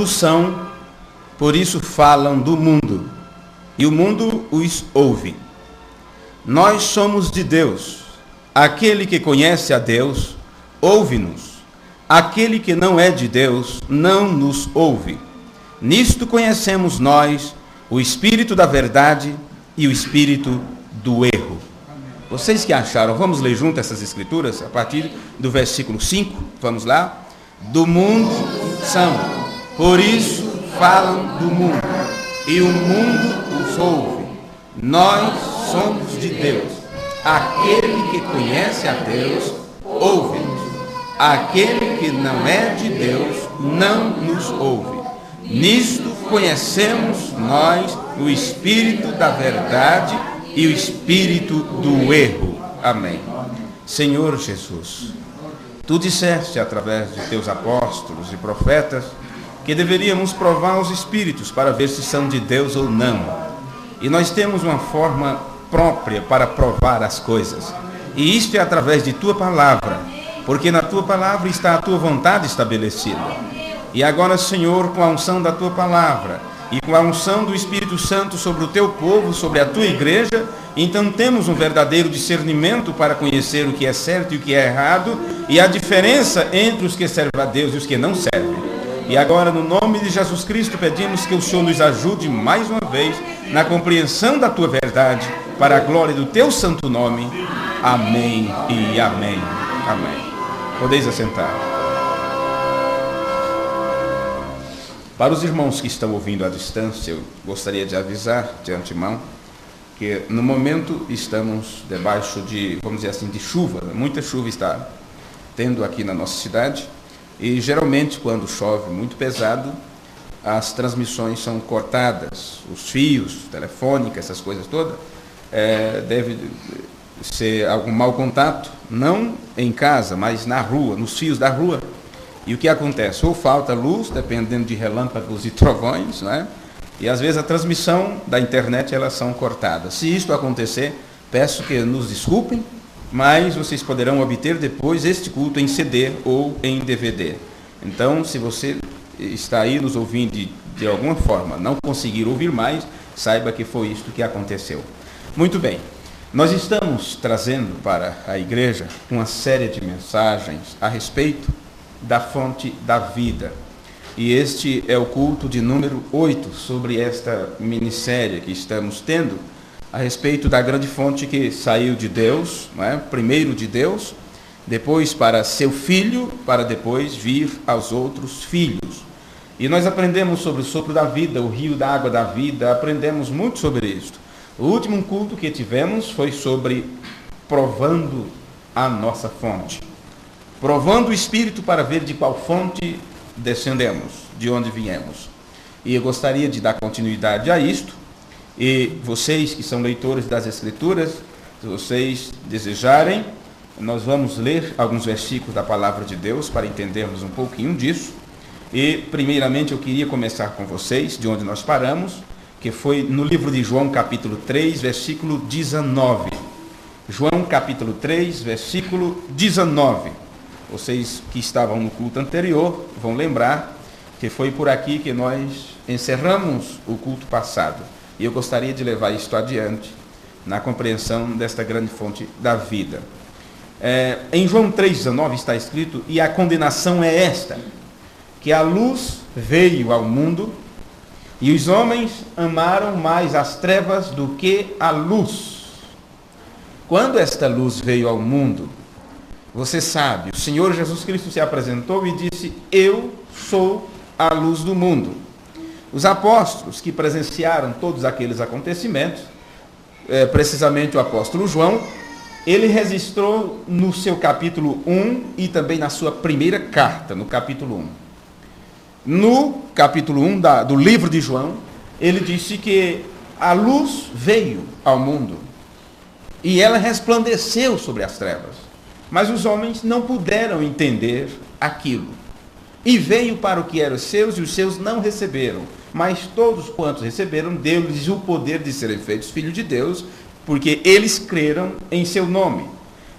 luz são, por isso falam do mundo, e o mundo os ouve. Nós somos de Deus. Aquele que conhece a Deus, ouve-nos. Aquele que não é de Deus, não nos ouve. Nisto conhecemos nós o espírito da verdade e o espírito do erro. Vocês que acharam, vamos ler junto essas escrituras, a partir do versículo 5, vamos lá? Do mundo são, por isso falam do mundo, e o mundo os ouve. Nós somos de Deus. Aquele que conhece a Deus, ouve-nos. Aquele que não é de Deus, não nos ouve. Nisto conhecemos nós o espírito da verdade e o espírito do erro. Amém. Senhor Jesus, Tu disseste através de Teus apóstolos e profetas que deveríamos provar os espíritos para ver se são de Deus ou não. E nós temos uma forma própria para provar as coisas. E isto é através de Tua palavra, porque na Tua palavra está a Tua vontade estabelecida. E agora, Senhor, com a unção da Tua palavra e com a unção do Espírito Santo sobre o Teu povo, sobre a Tua igreja, então temos um verdadeiro discernimento para conhecer o que é certo e o que é errado e a diferença entre os que servem a Deus e os que não servem. E agora, no nome de Jesus Cristo, pedimos que o Senhor nos ajude mais uma vez na compreensão da Tua verdade, para a glória do Teu santo nome. Amém e amém. Amém. Podeis assentar. Para os irmãos que estão ouvindo à distância, eu gostaria de avisar de antemão que no momento estamos debaixo de, vamos dizer assim, de chuva. Muita chuva está tendo aqui na nossa cidade. E geralmente quando chove muito pesado, as transmissões são cortadas, os fios, telefônica, essas coisas todas, deve ser algum mau contato, não em casa, mas na rua, nos fios da rua. E o que acontece? Ou falta luz, dependendo de relâmpagos e trovões, né? E às vezes a transmissão da internet, elas são cortadas. Se isto acontecer, peço que nos desculpem, mas vocês poderão obter depois este culto em CD ou em DVD. Então, se você está aí nos ouvindo de alguma forma, não conseguir ouvir mais, saiba que foi isto que aconteceu. Muito bem, nós estamos trazendo para a igreja uma série de mensagens a respeito da fonte da vida. E este é o culto de número 8 sobre esta minissérie que estamos tendo, a respeito da grande fonte que saiu de Deus, não é? Primeiro de Deus, depois para seu filho, para depois vir aos outros filhos. E nós aprendemos sobre o sopro da vida, o rio da água da vida, aprendemos muito sobre isto. O último culto que tivemos foi sobre provando a nossa fonte. Provando o Espírito para ver de qual fonte descendemos, de onde viemos. E eu gostaria de dar continuidade a isto. E vocês que são leitores das Escrituras, se vocês desejarem, nós vamos ler alguns versículos da Palavra de Deus para entendermos um pouquinho disso. E, primeiramente, eu queria começar com vocês, de onde nós paramos, que foi no livro de João, capítulo 3, versículo 19. João, capítulo 3, versículo 19. Vocês que estavam no culto anterior vão lembrar que foi por aqui que nós encerramos o culto passado. E eu gostaria de levar isto adiante na compreensão desta grande fonte da vida. Em João 3,19 está escrito: e a condenação é esta, que a luz veio ao mundo, e os homens amaram mais as trevas do que a luz. Quando esta luz veio ao mundo, você sabe, o Senhor Jesus Cristo se apresentou e disse: eu sou a luz do mundo. Os apóstolos que presenciaram todos aqueles acontecimentos, precisamente o apóstolo João, ele registrou no seu capítulo 1 e também na sua primeira carta, no capítulo 1. No capítulo 1 do livro de João, ele disse que a luz veio ao mundo e ela resplandeceu sobre as trevas. Mas os homens não puderam entender aquilo. E veio para o que eram seus, e os seus não receberam. Mas todos quantos receberam, deu-lhes o poder de serem feitos filhos de Deus, porque eles creram em seu nome.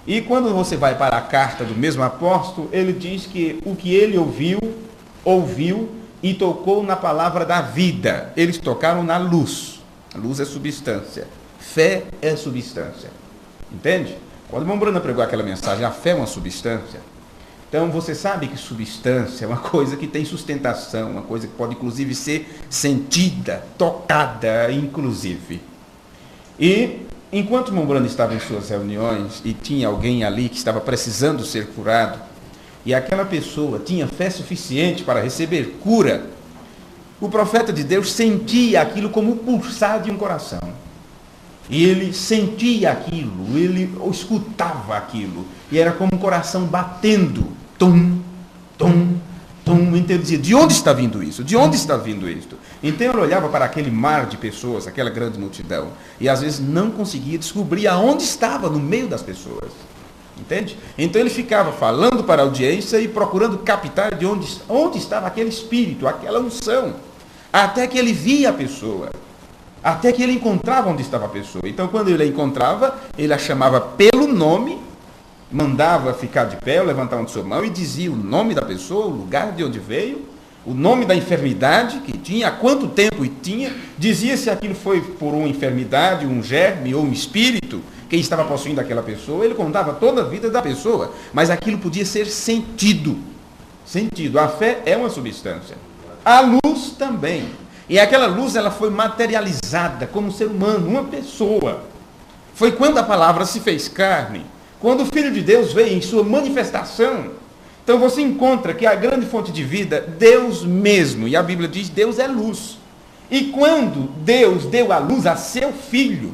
E quando você vai para a carta do mesmo apóstolo, ele diz que o que ele ouviu e tocou na palavra da vida. Eles tocaram na luz. A luz é substância. Fé é substância. Entende? Quando o irmão Bruna pregou aquela mensagem, a fé é uma substância. Então você sabe que substância é uma coisa que tem sustentação, uma coisa que pode inclusive ser sentida, tocada inclusive. E enquanto o irmão Bruna estava em suas reuniões e tinha alguém ali que estava precisando ser curado, e aquela pessoa tinha fé suficiente para receber cura, o profeta de Deus sentia aquilo como o pulsar de um coração. E ele sentia aquilo, ele escutava aquilo, e era como um coração batendo, tum, tum, tum. Então ele dizia, de onde está vindo isso? De onde está vindo isto? Então ele olhava para aquele mar de pessoas, aquela grande multidão, e às vezes não conseguia descobrir aonde estava no meio das pessoas. Entende? Então ele ficava falando para a audiência e procurando captar de onde estava aquele espírito, aquela unção, até que ele via a pessoa. Até que ele encontrava onde estava a pessoa. Então, quando ele a encontrava, ele a chamava pelo nome, mandava ficar de pé, levantar a sua mão e dizia o nome da pessoa, o lugar de onde veio, o nome da enfermidade que tinha, há quanto tempo tinha, dizia se aquilo foi por uma enfermidade, um germe ou um espírito que estava possuindo aquela pessoa. Ele contava toda a vida da pessoa, mas aquilo podia ser sentido. Sentido. A fé é uma substância. A luz também. E aquela luz, ela foi materializada como um ser humano, uma pessoa. Foi quando a palavra se fez carne, quando o Filho de Deus veio em sua manifestação. Então você encontra que a grande fonte de vida, Deus mesmo, e a Bíblia diz, Deus é luz. E quando Deus deu a luz a seu Filho,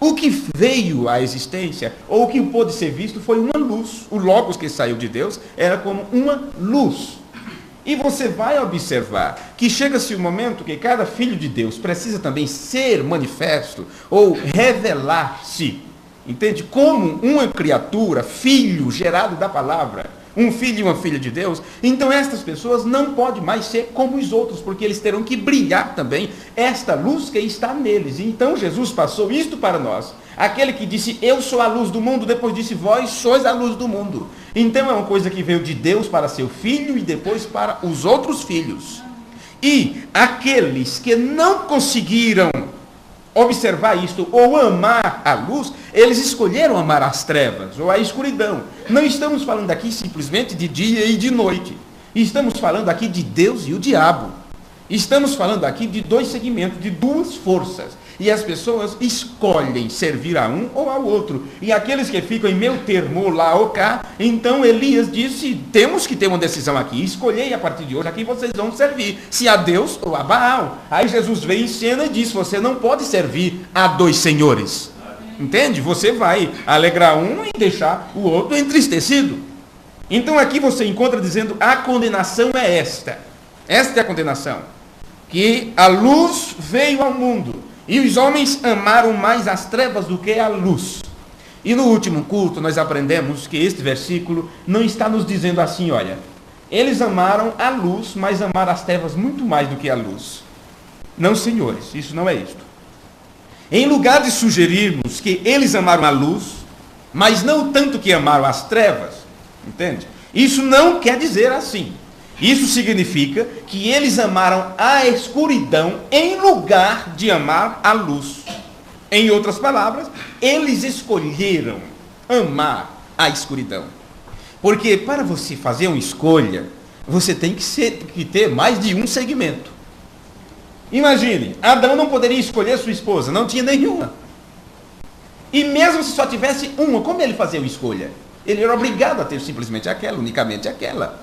o que veio à existência, ou o que pôde ser visto, foi uma luz. O Logos que saiu de Deus era como uma luz. E você vai observar que chega-se o momento que cada filho de Deus precisa também ser manifesto ou revelar-se, entende? Como uma criatura, filho gerado da palavra, um filho e uma filha de Deus. Então estas pessoas não podem mais ser como os outros, porque eles terão que brilhar também esta luz que está neles. Então Jesus passou isto para nós. Aquele que disse, eu sou a luz do mundo, depois disse, vós sois a luz do mundo. Então é uma coisa que veio de Deus para seu filho e depois para os outros filhos. E aqueles que não conseguiram observar isto ou amar a luz, eles escolheram amar as trevas ou a escuridão. Não estamos falando aqui simplesmente de dia e de noite. Estamos falando aqui de Deus e o diabo. Estamos falando aqui de dois segmentos, de duas forças. E as pessoas escolhem servir a um ou ao outro. E aqueles que ficam em meio termo, lá ou cá, então Elias disse, temos que ter uma decisão aqui. Escolhei a partir de hoje a quem vocês vão servir, se a Deus ou a Baal. Aí Jesus veio em cena e disse, você não pode servir a dois senhores. Entende? Você vai alegrar um e deixar o outro entristecido. Então aqui você encontra dizendo, a condenação é esta. Esta é a condenação. Que a luz veio ao mundo. E os homens amaram mais as trevas do que a luz. E no último culto nós aprendemos que este versículo não está nos dizendo assim, olha, eles amaram a luz, mas amaram as trevas muito mais do que a luz. Não, senhores, isso não é isto. Em lugar de sugerirmos que eles amaram a luz, mas não tanto que amaram as trevas, entende? Isso não quer dizer assim. Isso significa que eles amaram a escuridão em lugar de amar a luz. Em outras palavras, eles escolheram amar a escuridão. Porque para você fazer uma escolha, você tem que ter mais de um segmento. Imagine, Adão não poderia escolher sua esposa, não tinha nenhuma. E mesmo se só tivesse uma, como ele fazia uma escolha? Ele era obrigado a ter simplesmente aquela, unicamente aquela.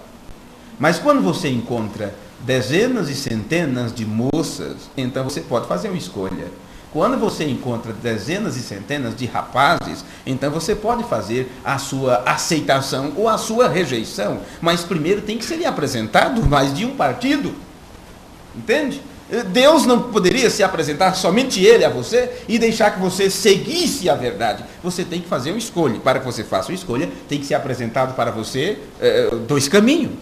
Mas quando você encontra dezenas e centenas de moças, então você pode fazer uma escolha. Quando você encontra dezenas e centenas de rapazes, então você pode fazer a sua aceitação ou a sua rejeição. Mas primeiro tem que ser apresentado mais de um partido. Entende? Deus não poderia se apresentar somente ele a você e deixar que você seguisse a verdade. Você tem que fazer uma escolha. Para que você faça uma escolha, tem que ser apresentado para você dois caminhos.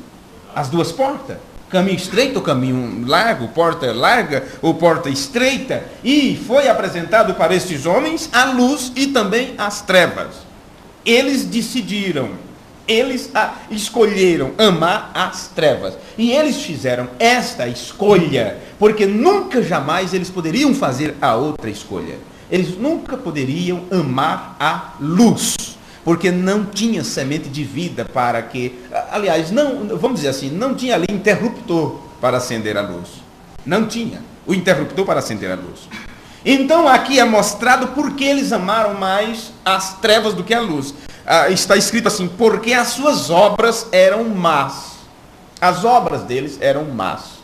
As duas portas, caminho estreito ou caminho largo, porta larga ou porta estreita, e foi apresentado para estes homens a luz e também as trevas. Eles decidiram Eles escolheram amar as trevas. E eles fizeram esta escolha, porque nunca jamais eles poderiam fazer a outra escolha. Eles nunca poderiam amar a luz, porque não tinha semente de vida para que... Aliás, não, vamos dizer assim, não tinha ali interruptor para acender a luz. Não tinha o interruptor para acender a luz. Então aqui é mostrado por que eles amaram mais as trevas do que a luz. Está escrito assim, porque as suas obras eram más. As obras deles eram más.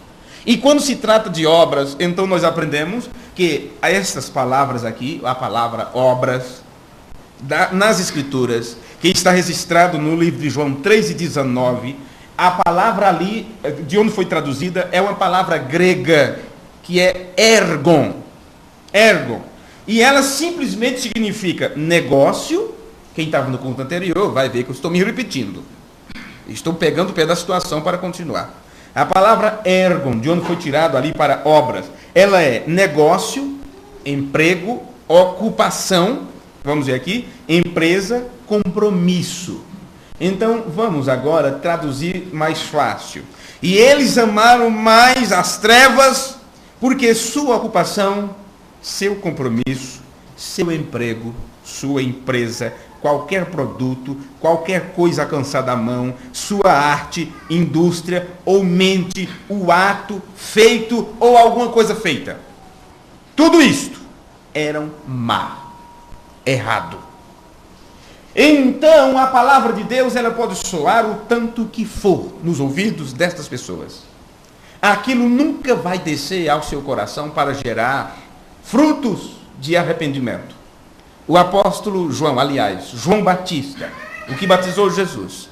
E quando se trata de obras, então nós aprendemos que essas palavras aqui, a palavra obras, nas Escrituras, que está registrado no livro de João 3:19, a palavra ali, de onde foi traduzida, é uma palavra grega, que é ergon. Ergon. E ela simplesmente significa negócio. Quem estava no conto anterior vai ver que eu estou me repetindo. Estou pegando o pé da situação para continuar. A palavra ergon, de onde foi tirado ali para obras, ela é negócio, emprego, ocupação, vamos ver aqui, empresa, compromisso. Então, vamos agora traduzir mais fácil. E eles amaram mais as trevas, porque sua ocupação, seu compromisso, seu emprego, sua empresa, qualquer produto, qualquer coisa alcançada à mão, sua arte, indústria ou mente, o ato feito ou alguma coisa feita. Tudo isto eram má, errado. Então a palavra de Deus, ela pode soar o tanto que for nos ouvidos destas pessoas. Aquilo nunca vai descer ao seu coração para gerar frutos de arrependimento. O apóstolo João, aliás, João Batista, o que batizou Jesus,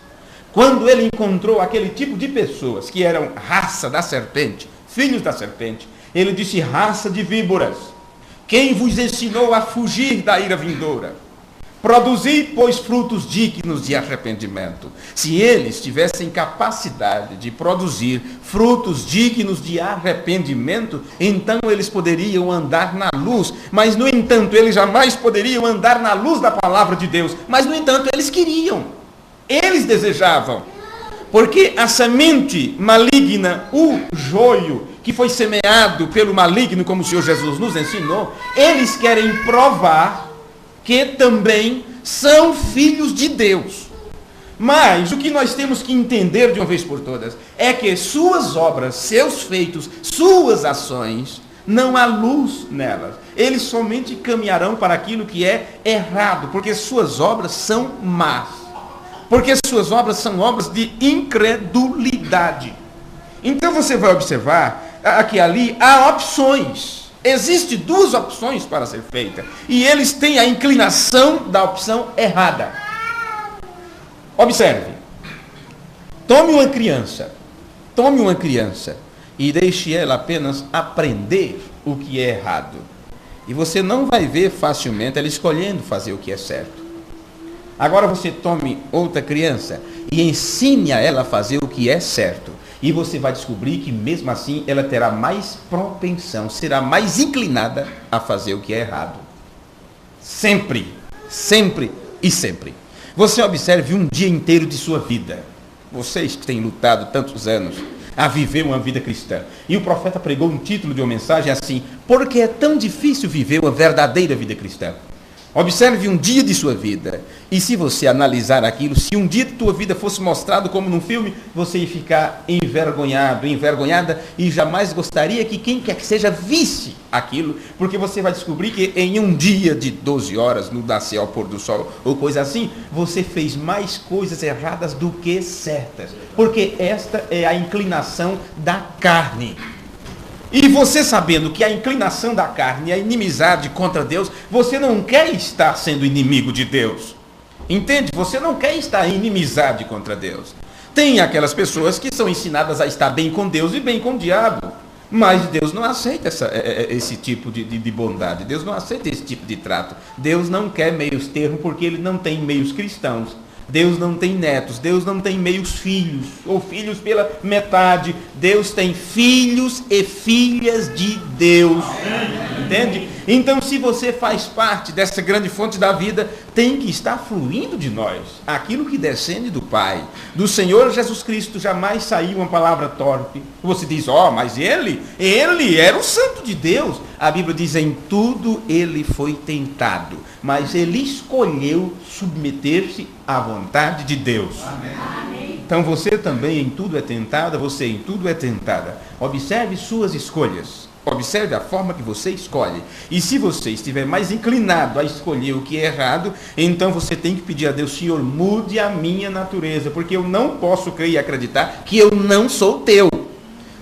quando ele encontrou aquele tipo de pessoas que eram raça da serpente, filhos da serpente, ele disse: raça de víboras, quem vos ensinou a fugir da ira vindoura? Produzi, pois, frutos dignos de arrependimento. Se eles tivessem capacidade de produzir frutos dignos de arrependimento, então eles poderiam andar na luz. Mas, no entanto, eles jamais poderiam andar na luz da palavra de Deus. Mas, no entanto, eles queriam. Eles desejavam. Porque a semente maligna, o joio, que foi semeado pelo maligno, como o Senhor Jesus nos ensinou, eles querem provar que também são filhos de Deus. Mas o que nós temos que entender de uma vez por todas é que suas obras, seus feitos, suas ações, não há luz nelas. Eles somente caminharão para aquilo que é errado, porque suas obras são más. Porque suas obras são obras de incredulidade. Então você vai observar que ali há opções. Existem duas opções para ser feita. E eles têm a inclinação da opção errada. Observe. Tome uma criança e deixe ela apenas aprender o que é errado. E você não vai ver facilmente ela escolhendo fazer o que é certo. Agora você tome outra criança e ensine a ela a fazer o que é certo. E você vai descobrir que mesmo assim ela terá mais propensão, será mais inclinada a fazer o que é errado. Sempre, sempre e sempre. Você observe um dia inteiro de sua vida. Vocês que têm lutado tantos anos a viver uma vida cristã. E o profeta pregou um título de uma mensagem assim: porque é tão difícil viver uma verdadeira vida cristã. Observe um dia de sua vida. E se você analisar aquilo, se um dia de tua vida fosse mostrado como num filme, você ia ficar envergonhado, envergonhada, e jamais gostaria que quem quer que seja visse aquilo, porque você vai descobrir que em um dia de 12 horas, no nascer ao pôr do sol, ou coisa assim, você fez mais coisas erradas do que certas. Porque esta é a inclinação da carne. E você sabendo que a inclinação da carne é a inimizade contra Deus, você não quer estar sendo inimigo de Deus. Entende? Você não quer estar em inimizade contra Deus. Tem aquelas pessoas que são ensinadas a estar bem com Deus e bem com o diabo. Mas Deus não aceita esse tipo de bondade. Deus não aceita esse tipo de trato. Deus não quer meios termos porque Ele não tem meios cristãos. Deus não tem netos, Deus não tem meios filhos, ou filhos pela metade. Deus tem filhos e filhas de Deus. Entende? Então, se você faz parte dessa grande fonte da vida, tem que estar fluindo de nós aquilo que descende do Pai. Do Senhor Jesus Cristo jamais saiu uma palavra torpe. Você diz, mas ele era o santo de Deus. A Bíblia diz, em tudo ele foi tentado, mas ele escolheu submeter-se à vontade de Deus. Amém. Então você também em tudo é tentada, você em tudo é tentada. Observe suas escolhas. Observe a forma que você escolhe. E se você estiver mais inclinado a escolher o que é errado, então você tem que pedir a Deus, Senhor, mude a minha natureza, porque eu não posso crer e acreditar que eu não sou teu.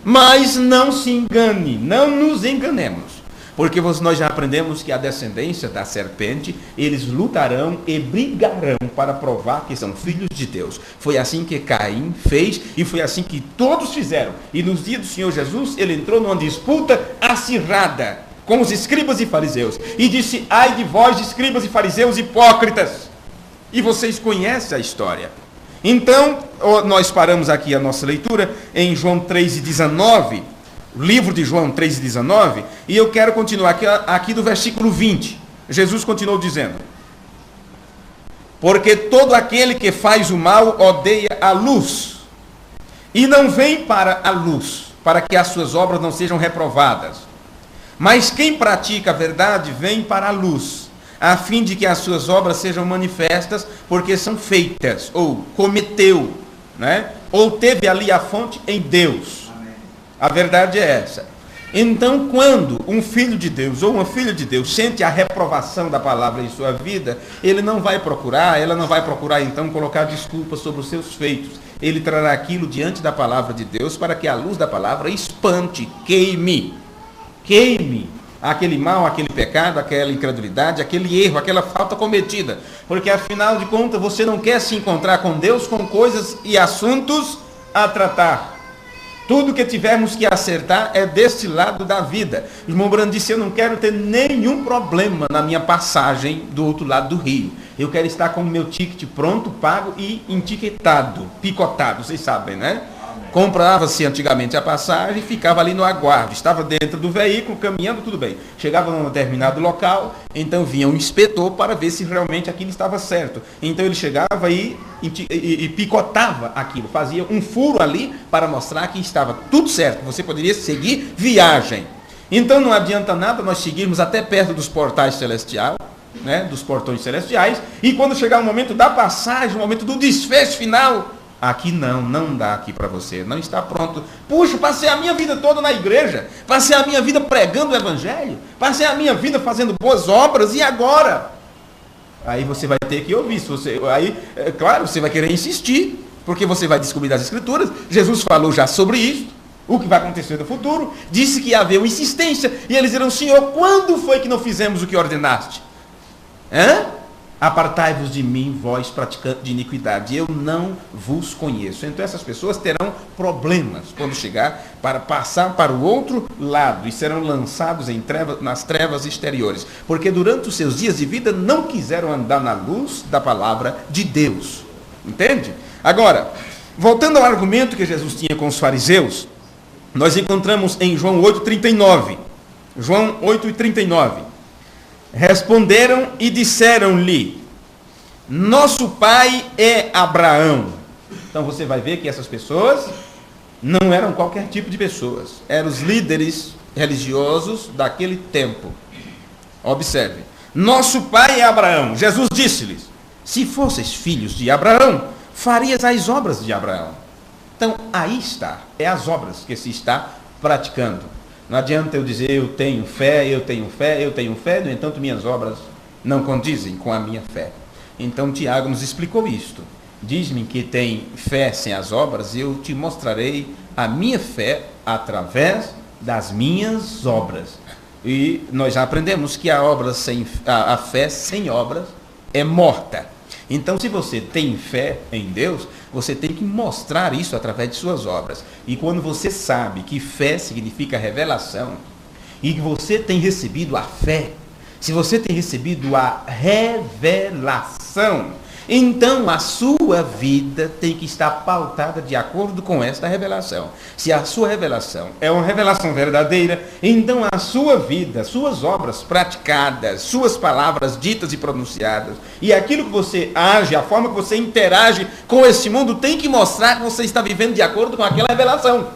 Mas não se engane, não nos enganemos. Porque nós já aprendemos que a descendência da serpente, eles lutarão e brigarão para provar que são filhos de Deus. Foi assim que Caim fez e foi assim que todos fizeram. E nos dias do Senhor Jesus, ele entrou numa disputa acirrada com os escribas e fariseus. E disse, ai de vós, escribas e fariseus hipócritas. E vocês conhecem a história. Então, nós paramos aqui a nossa leitura em João 3,19. Livro de João 3,19, e eu quero continuar aqui do versículo 20. Jesus continuou dizendo, porque todo aquele que faz o mal odeia a luz, e não vem para a luz, para que as suas obras não sejam reprovadas. Mas quem pratica a verdade vem para a luz, a fim de que as suas obras sejam manifestas, porque são feitas, ou cometeu, né? Ou teve ali a fonte em Deus. A verdade é essa. Então, quando um filho de Deus ou uma filha de Deus sente a reprovação da palavra em sua vida, ela não vai procurar então colocar desculpas sobre os seus feitos. Ele trará aquilo diante da palavra de Deus para que a luz da palavra espante, queime aquele mal, aquele pecado, aquela incredulidade, aquele erro, aquela falta cometida. Porque afinal de contas você não quer se encontrar com Deus com coisas e assuntos a tratar. Tudo que tivermos que acertar é deste lado da vida. O irmão Brando disse, eu não quero ter nenhum problema na minha passagem do outro lado do rio. Eu quero estar com o meu ticket pronto, pago e etiquetado, picotado, vocês sabem, né? Comprava-se antigamente a passagem, ficava ali no aguardo, estava dentro do veículo, caminhando, tudo bem. Chegava num determinado local, então vinha um inspetor para ver se realmente aquilo estava certo. Então ele chegava e picotava aquilo, fazia um furo ali para mostrar que estava tudo certo, você poderia seguir viagem. Então não adianta nada nós seguirmos até perto dos portais celestiais, né, dos portões celestiais, e quando chegar o momento da passagem, o momento do desfecho final, aqui não dá aqui para você, não está pronto. Puxa, passei a minha vida toda na igreja, passei a minha vida pregando o evangelho, passei a minha vida fazendo boas obras, e agora? Aí você vai ter que ouvir, claro, você vai querer insistir, porque você vai descobrir das escrituras, Jesus falou já sobre isso, o que vai acontecer no futuro, disse que ia haver uma insistência, e eles dirão, Senhor, quando foi que não fizemos o que ordenaste? Apartai-vos de mim, vós praticantes de iniquidade, eu não vos conheço. Então essas pessoas terão problemas quando chegar para passar para o outro lado e serão lançados nas trevas exteriores, porque durante os seus dias de vida não quiseram andar na luz da palavra de Deus. Entende? Agora, voltando ao argumento que Jesus tinha com os fariseus, nós encontramos em João 8,39. João 8,39. Responderam e disseram-lhe, nosso pai é Abraão. Então você vai ver que essas pessoas não eram qualquer tipo de pessoas, eram os líderes religiosos daquele tempo. Observe, nosso pai é Abraão. Jesus disse-lhes, se fosseis filhos de Abraão, farias as obras de Abraão. Então aí está, é as obras que se está praticando. Não adianta eu dizer, eu tenho fé, no entanto minhas obras não condizem com a minha fé. Então Tiago nos explicou isto. Diz-me que tem fé sem as obras, eu te mostrarei a minha fé através das minhas obras. E nós já aprendemos que a fé sem obras é morta. Então, se você tem fé em Deus, você tem que mostrar isso através de suas obras. E quando você sabe que fé significa revelação, e que você tem recebido a fé, se você tem recebido a revelação, Então a sua vida tem que estar pautada de acordo com esta revelação. Se a sua revelação é uma revelação verdadeira, então a sua vida, suas obras praticadas, suas palavras ditas e pronunciadas, e aquilo que você age, a forma que você interage com esse mundo, tem que mostrar que você está vivendo de acordo com aquela revelação.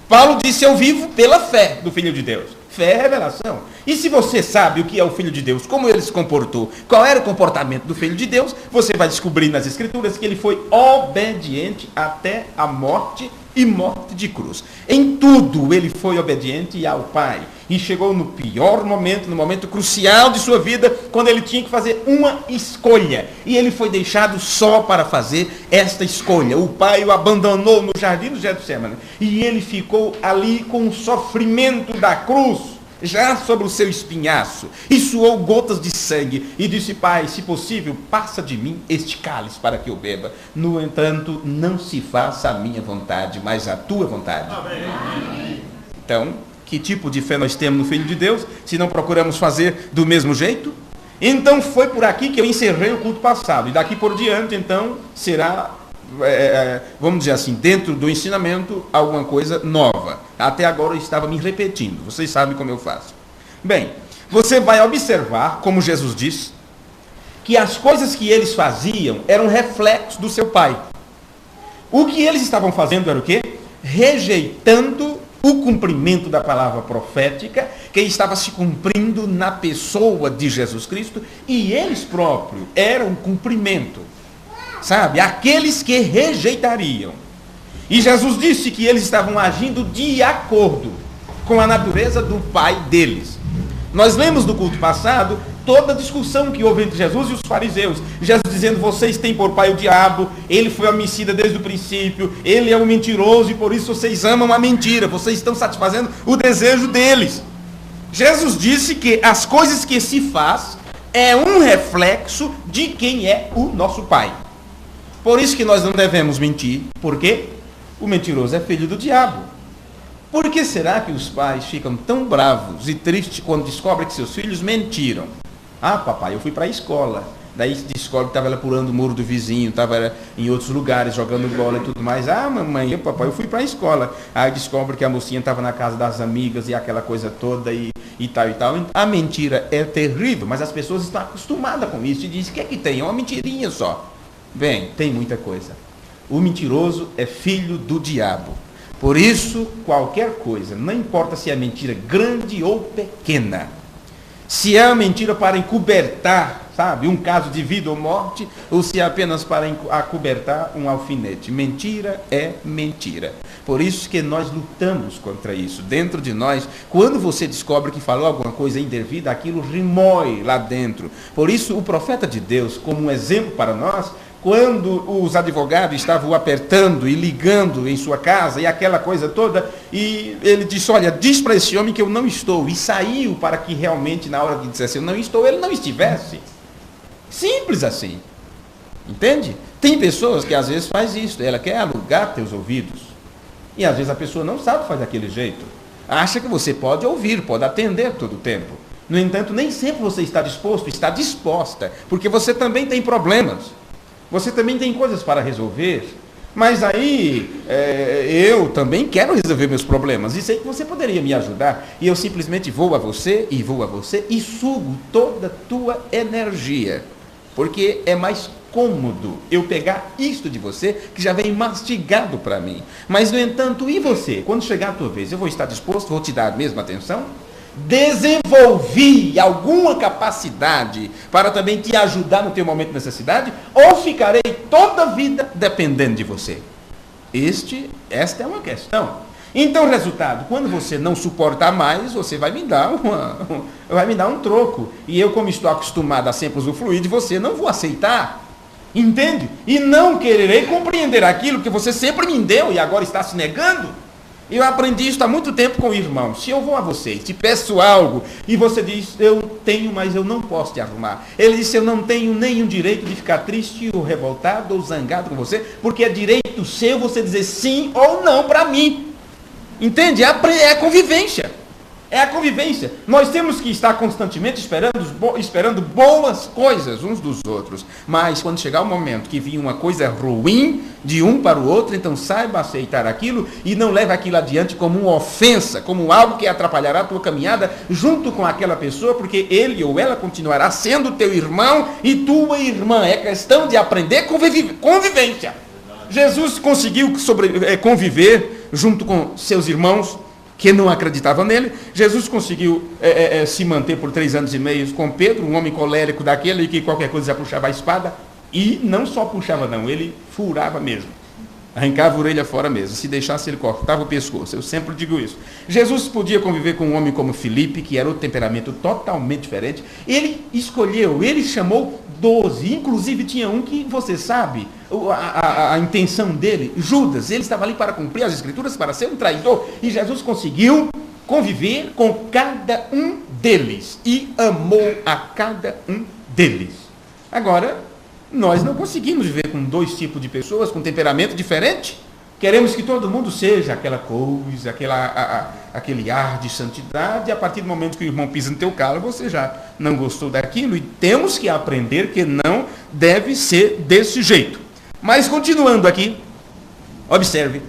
Paulo disse: eu vivo pela fé do Filho de Deus. Fé é revelação. E se você sabe o que é o Filho de Deus, como ele se comportou, qual era o comportamento do Filho de Deus, você vai descobrir nas Escrituras que ele foi obediente até a morte e morte de cruz. Em tudo ele foi obediente ao Pai. E chegou no pior momento, no momento crucial de sua vida, quando ele tinha que fazer uma escolha. E ele foi deixado só para fazer esta escolha. O Pai o abandonou no jardim do Getsemane. E ele ficou ali com o sofrimento da cruz, já sobre o seu espinhaço, e suou gotas de sangue, e disse: Pai, se possível, passa de mim este cálice para que eu beba. No entanto, não se faça a minha vontade, mas a tua vontade. Amém. Então, que tipo de fé nós temos no Filho de Deus, se não procuramos fazer do mesmo jeito? Então foi por aqui que eu encerrei o culto passado, e daqui por diante, então, será, vamos dizer assim, dentro do ensinamento, alguma coisa nova. Até agora eu estava me repetindo, vocês sabem como eu faço. Bem, você vai observar, como Jesus disse, que as coisas que eles faziam eram reflexos do seu Pai. O que eles estavam fazendo era o quê? Rejeitando o cumprimento da palavra profética, que estava se cumprindo na pessoa de Jesus Cristo, e eles próprios eram o cumprimento, sabe? Aqueles que rejeitariam. E Jesus disse que eles estavam agindo de acordo com a natureza do Pai deles. Nós lemos no culto passado toda a discussão que houve entre Jesus e os fariseus. Jesus dizendo: vocês têm por pai o diabo, ele foi homicida desde o princípio, ele é um mentiroso e por isso vocês amam a mentira, vocês estão satisfazendo o desejo deles. Jesus disse que as coisas que se faz é um reflexo de quem é o nosso Pai. Por isso que nós não devemos mentir. Por quê? O mentiroso é filho do diabo. Por que será que os pais ficam tão bravos e tristes quando descobrem que seus filhos mentiram? Ah, papai, eu fui para a escola. Daí descobre que estava ela pulando o muro do vizinho, estava em outros lugares jogando bola e tudo mais. Ah, mamãe, papai, eu fui para a escola. Aí descobre que a mocinha estava na casa das amigas e aquela coisa toda e tal e tal. A mentira é terrível, mas as pessoas estão acostumadas com isso e dizem: o que é que tem? É uma mentirinha só. Bem, tem muita coisa. O mentiroso é filho do diabo. Por isso, qualquer coisa, não importa se é mentira grande ou pequena, se é uma mentira para encobertar, sabe, um caso de vida ou morte, ou se é apenas para acobertar um alfinete. Mentira é mentira. Por isso que nós lutamos contra isso. Dentro de nós, quando você descobre que falou alguma coisa indevida, aquilo remói lá dentro. Por isso, o profeta de Deus, como um exemplo para nós, quando os advogados estavam apertando e ligando em sua casa e aquela coisa toda, e ele disse: olha, diz para esse homem que eu não estou, e saiu para que realmente na hora de dizer assim, eu não estou, ele não estivesse. Simples assim, entende? Tem pessoas que às vezes faz isso, ela quer alugar teus ouvidos, e às vezes a pessoa não sabe fazer daquele jeito, acha que você pode ouvir, pode atender todo o tempo. No entanto, nem sempre você está disposto, está disposta, porque você também tem problemas. Você também tem coisas para resolver, mas aí eu também quero resolver meus problemas e sei que você poderia me ajudar, e eu simplesmente vou a você e sugo toda a tua energia, porque é mais cômodo eu pegar isto de você que já vem mastigado para mim. Mas no entanto, e você? Quando chegar a tua vez, eu vou estar disposto, vou te dar a mesma atenção? Desenvolvi alguma capacidade para também te ajudar no teu momento de necessidade, ou ficarei toda a vida dependendo de você? Esta é uma questão. Então, resultado, quando você não suportar mais, você vai me dar um troco, e eu, como estou acostumado a sempre usufruir de você, não vou aceitar, entende? E não quererei compreender aquilo que você sempre me deu e agora está se negando. Eu aprendi isso há muito tempo com o irmão. Se eu vou a vocês, te peço algo, e você diz: eu tenho, mas eu não posso te arrumar. Ele disse: eu não tenho nenhum direito de ficar triste ou revoltado ou zangado com você, porque é direito seu você dizer sim ou não para mim. Entende? É a convivência. É a convivência. Nós temos que estar constantemente esperando boas coisas uns dos outros. Mas quando chegar o momento que vir uma coisa ruim de um para o outro, então saiba aceitar aquilo e não leve aquilo adiante como uma ofensa, como algo que atrapalhará a tua caminhada junto com aquela pessoa, porque ele ou ela continuará sendo teu irmão e tua irmã. É questão de aprender convivência. Jesus conseguiu conviver junto com seus irmãos que não acreditavam nele. Jesus conseguiu se manter por 3 anos e meio com Pedro, um homem colérico daquele que qualquer coisa já puxava a espada, e não só puxava não, ele furava mesmo, arrancava a orelha fora mesmo, se deixasse ele cortava o pescoço. Eu sempre digo isso. Jesus podia conviver com um homem como Filipe, que era outro temperamento totalmente diferente. Ele escolheu, ele chamou 12, inclusive tinha um que você sabe a intenção dele, Judas. Ele estava ali para cumprir as escrituras, para ser um traidor, e Jesus conseguiu conviver com cada um deles e amou a cada um deles. Agora, nós não conseguimos viver com 2 tipos de pessoas com temperamento diferente. Queremos que todo mundo seja aquela coisa, aquele ar de santidade. A partir do momento que o irmão pisa no teu calo, você já não gostou daquilo, e temos que aprender que não deve ser desse jeito. Mas continuando aqui, observe,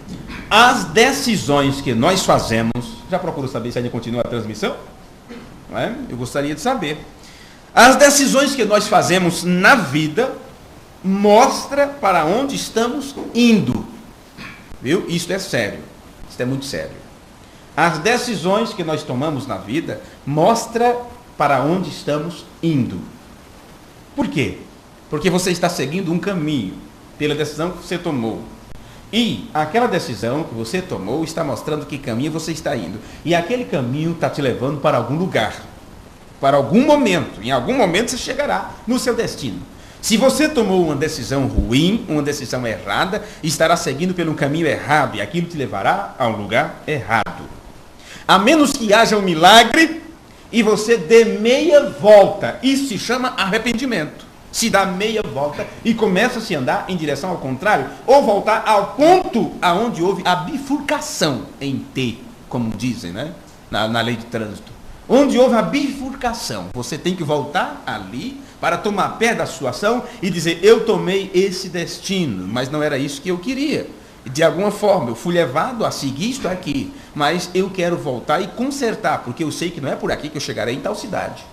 as decisões que nós fazemos. Já procuro saber se ainda continua a transmissão? Não é? Eu gostaria de saber. As decisões que nós fazemos na vida mostra para onde estamos indo. Viu? Isso é sério. Isso é muito sério. As decisões que nós tomamos na vida mostra para onde estamos indo. Por quê? Porque você está seguindo um caminho pela decisão que você tomou. E aquela decisão que você tomou está mostrando que caminho você está indo. E aquele caminho está te levando para algum lugar, para algum momento. Em algum momento você chegará no seu destino. Se você tomou uma decisão ruim, uma decisão errada, estará seguindo pelo caminho errado, e aquilo te levará a um lugar errado. A menos que haja um milagre e você dê meia volta. Isso se chama arrependimento. Se dá meia volta e começa a se andar em direção ao contrário, ou voltar ao ponto aonde houve a bifurcação em T, como dizem, né? Na lei de trânsito. Onde houve a bifurcação, você tem que voltar ali para tomar pé da situação e dizer: eu tomei esse destino, mas não era isso que eu queria. De alguma forma, eu fui levado a seguir isto aqui, mas eu quero voltar e consertar, porque eu sei que não é por aqui que eu chegarei em tal cidade.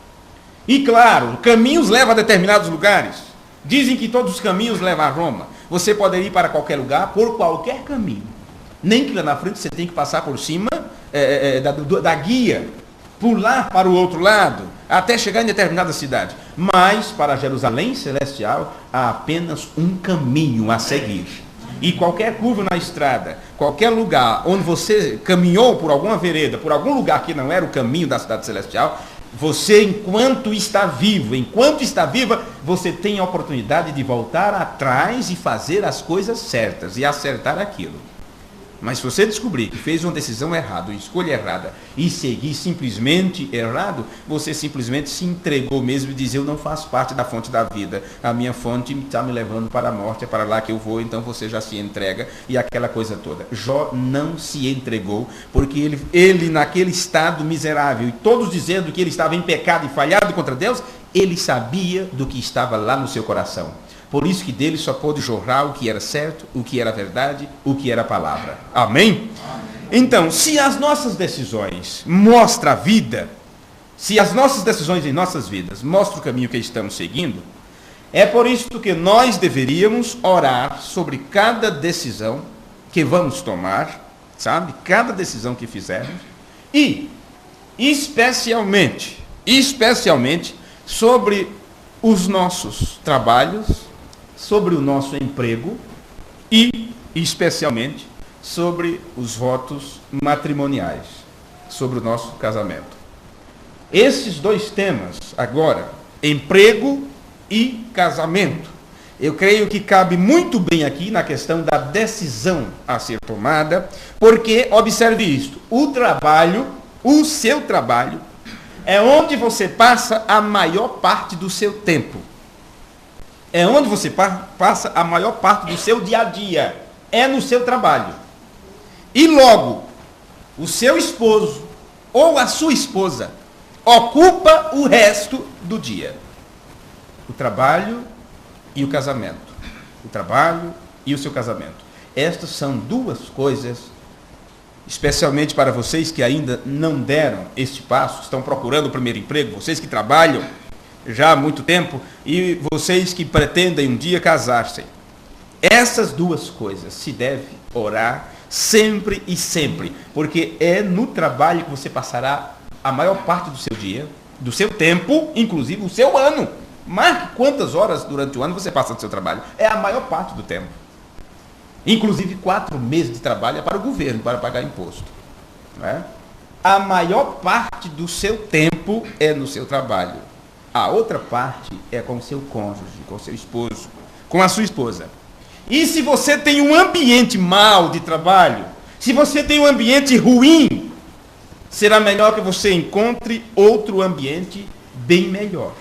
E claro, caminhos levam a determinados lugares. Dizem que todos os caminhos levam a Roma. Você pode ir para qualquer lugar por qualquer caminho. Nem que lá na frente você tem que passar por cima da guia, pular para o outro lado, até chegar em determinada cidade. Mas para Jerusalém celestial há apenas um caminho a seguir. E qualquer curva na estrada, qualquer lugar onde você caminhou por alguma vereda, por algum lugar que não era o caminho da cidade celestial, você, enquanto está viva, você tem a oportunidade de voltar atrás e fazer as coisas certas e acertar aquilo. Mas se você descobrir que fez uma decisão errada, uma escolha errada, e seguir simplesmente errado, você simplesmente se entregou mesmo e diz: eu não faço parte da fonte da vida, a minha fonte está me levando para a morte, é para lá que eu vou. Então você já se entrega, e aquela coisa toda. Jó não se entregou, porque ele naquele estado miserável, e todos dizendo que ele estava em pecado e falhado contra Deus, ele sabia do que estava lá no seu coração. Por isso que dele só pôde jorrar o que era certo, o que era verdade, o que era palavra. Amém? Então, se as nossas decisões mostram a vida, se as nossas decisões em nossas vidas mostram o caminho que estamos seguindo, é por isso que nós deveríamos orar sobre cada decisão que vamos tomar, sabe? Cada decisão que fizermos, e especialmente sobre os nossos trabalhos, sobre o nosso emprego e, especialmente, sobre os votos matrimoniais, sobre o nosso casamento. Esses 2 temas, agora, emprego e casamento, eu creio que cabe muito bem aqui na questão da decisão a ser tomada, porque, observe isto, o seu trabalho, é onde você passa a maior parte do seu tempo. É onde você passa a maior parte do seu dia a dia. É no seu trabalho. E logo, o seu esposo, ou a sua esposa ocupa o resto do dia? O trabalho e o casamento. O trabalho e o seu casamento. Estas são duas coisas, especialmente para vocês que ainda não deram este passo, estão procurando o primeiro emprego, vocês que trabalham já há muito tempo e vocês que pretendem um dia casar-se. Essas duas coisas se deve orar sempre e sempre, porque é no trabalho que você passará a maior parte do seu dia, do seu tempo, inclusive o seu ano. Marque quantas horas durante o ano você passa no seu trabalho. É a maior parte do tempo. Inclusive 4 meses de trabalho é para o governo, para pagar imposto. Não é? A maior parte do seu tempo é no seu trabalho. A outra parte é com o seu cônjuge, com o seu esposo, com a sua esposa. E se você tem um ambiente mau de trabalho, se você tem um ambiente ruim, será melhor que você encontre outro ambiente bem melhor.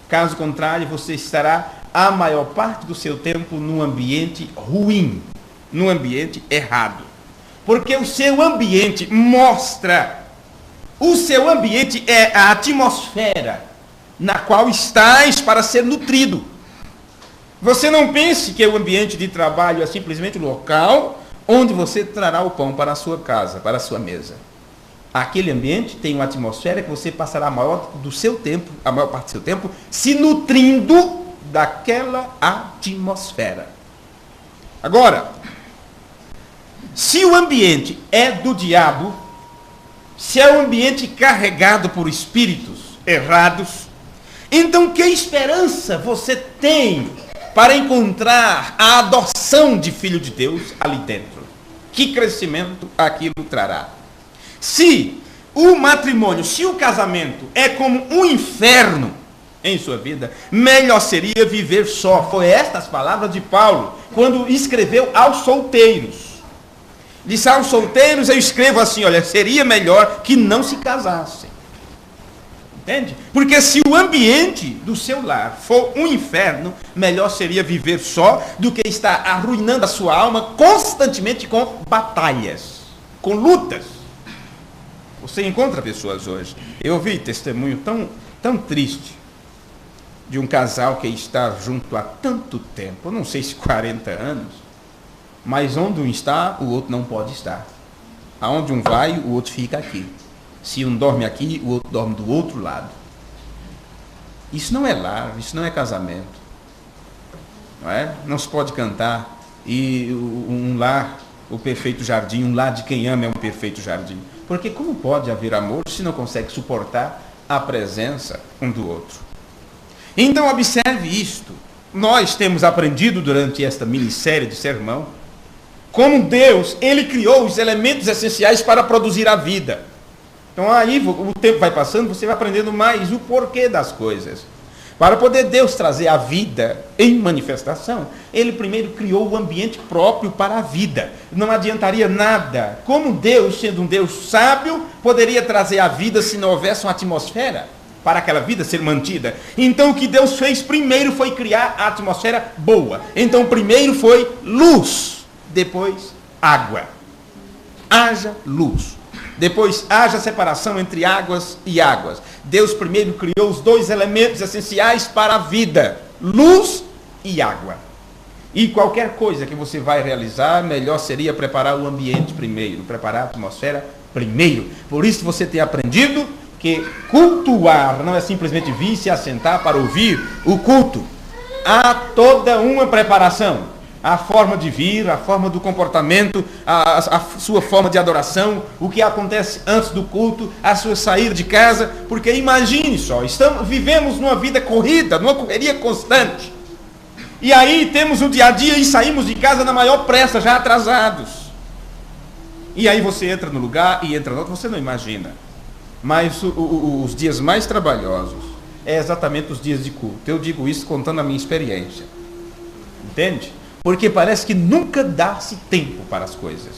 Caso contrário, você estará a maior parte do seu tempo num ambiente ruim, num ambiente errado. Porque o seu ambiente mostra, o seu ambiente é a atmosfera na qual estás para ser nutrido. Você não pense que o ambiente de trabalho é simplesmente o local onde você trará o pão para a sua casa, para a sua mesa. Aquele ambiente tem uma atmosfera que você passará a maior parte do seu tempo, se nutrindo daquela atmosfera. Agora, se o ambiente é do diabo, se é um ambiente carregado por espíritos errados, então que esperança você tem para encontrar a adoção de filho de Deus ali dentro? Que crescimento aquilo trará? Se o matrimônio, se o casamento é como um inferno em sua vida, melhor seria viver só. Foi estas palavras de Paulo, quando escreveu aos solteiros. Disse aos solteiros, eu escrevo assim, olha, seria melhor que não se casassem. Entende? Porque se o ambiente do seu lar for um inferno, melhor seria viver só do que estar arruinando a sua alma constantemente com batalhas, com lutas. Você encontra pessoas hoje. Eu ouvi testemunho tão triste de um casal que está junto há tanto tempo, não sei se 40 anos, mas onde um está, o outro não pode estar. Aonde um vai, o outro fica aqui. Se um dorme aqui, o outro dorme do outro lado. Isso não é lar, isso não é casamento. Não é? Não se pode cantar e um lar, o perfeito jardim, um lar de quem ama é um perfeito jardim. Porque como pode haver amor se não consegue suportar a presença um do outro? Então observe isto. Nós temos aprendido durante esta minissérie de sermão como Deus, Ele criou os elementos essenciais para produzir a vida. Então aí o tempo vai passando, você vai aprendendo mais o porquê das coisas. Para poder Deus trazer a vida em manifestação, Ele primeiro criou o ambiente próprio para a vida. Não adiantaria nada. Como Deus, sendo um Deus sábio, poderia trazer a vida se não houvesse uma atmosfera para aquela vida ser mantida? Então o que Deus fez primeiro foi criar a atmosfera boa. Então primeiro foi luz, depois água. Haja luz. Depois haja separação entre águas e águas. Deus primeiro criou os 2 elementos essenciais para a vida: luz e água. E qualquer coisa que você vai realizar, melhor seria preparar o ambiente primeiro, preparar a atmosfera primeiro. Por isso você tem aprendido que cultuar não é simplesmente vir se assentar para ouvir o culto. Há toda uma preparação. A forma de vir, a forma do comportamento, a sua forma de adoração, o que acontece antes do culto, a sua saída de casa, porque imagine só, vivemos numa vida corrida, numa correria constante, e aí temos o dia a dia e saímos de casa na maior pressa, já atrasados, e aí você entra no lugar e entra no outro, você não imagina, mas os dias mais trabalhosos é exatamente os dias de culto. Eu digo isso contando a minha experiência, entende? Porque parece que nunca dá-se tempo para as coisas.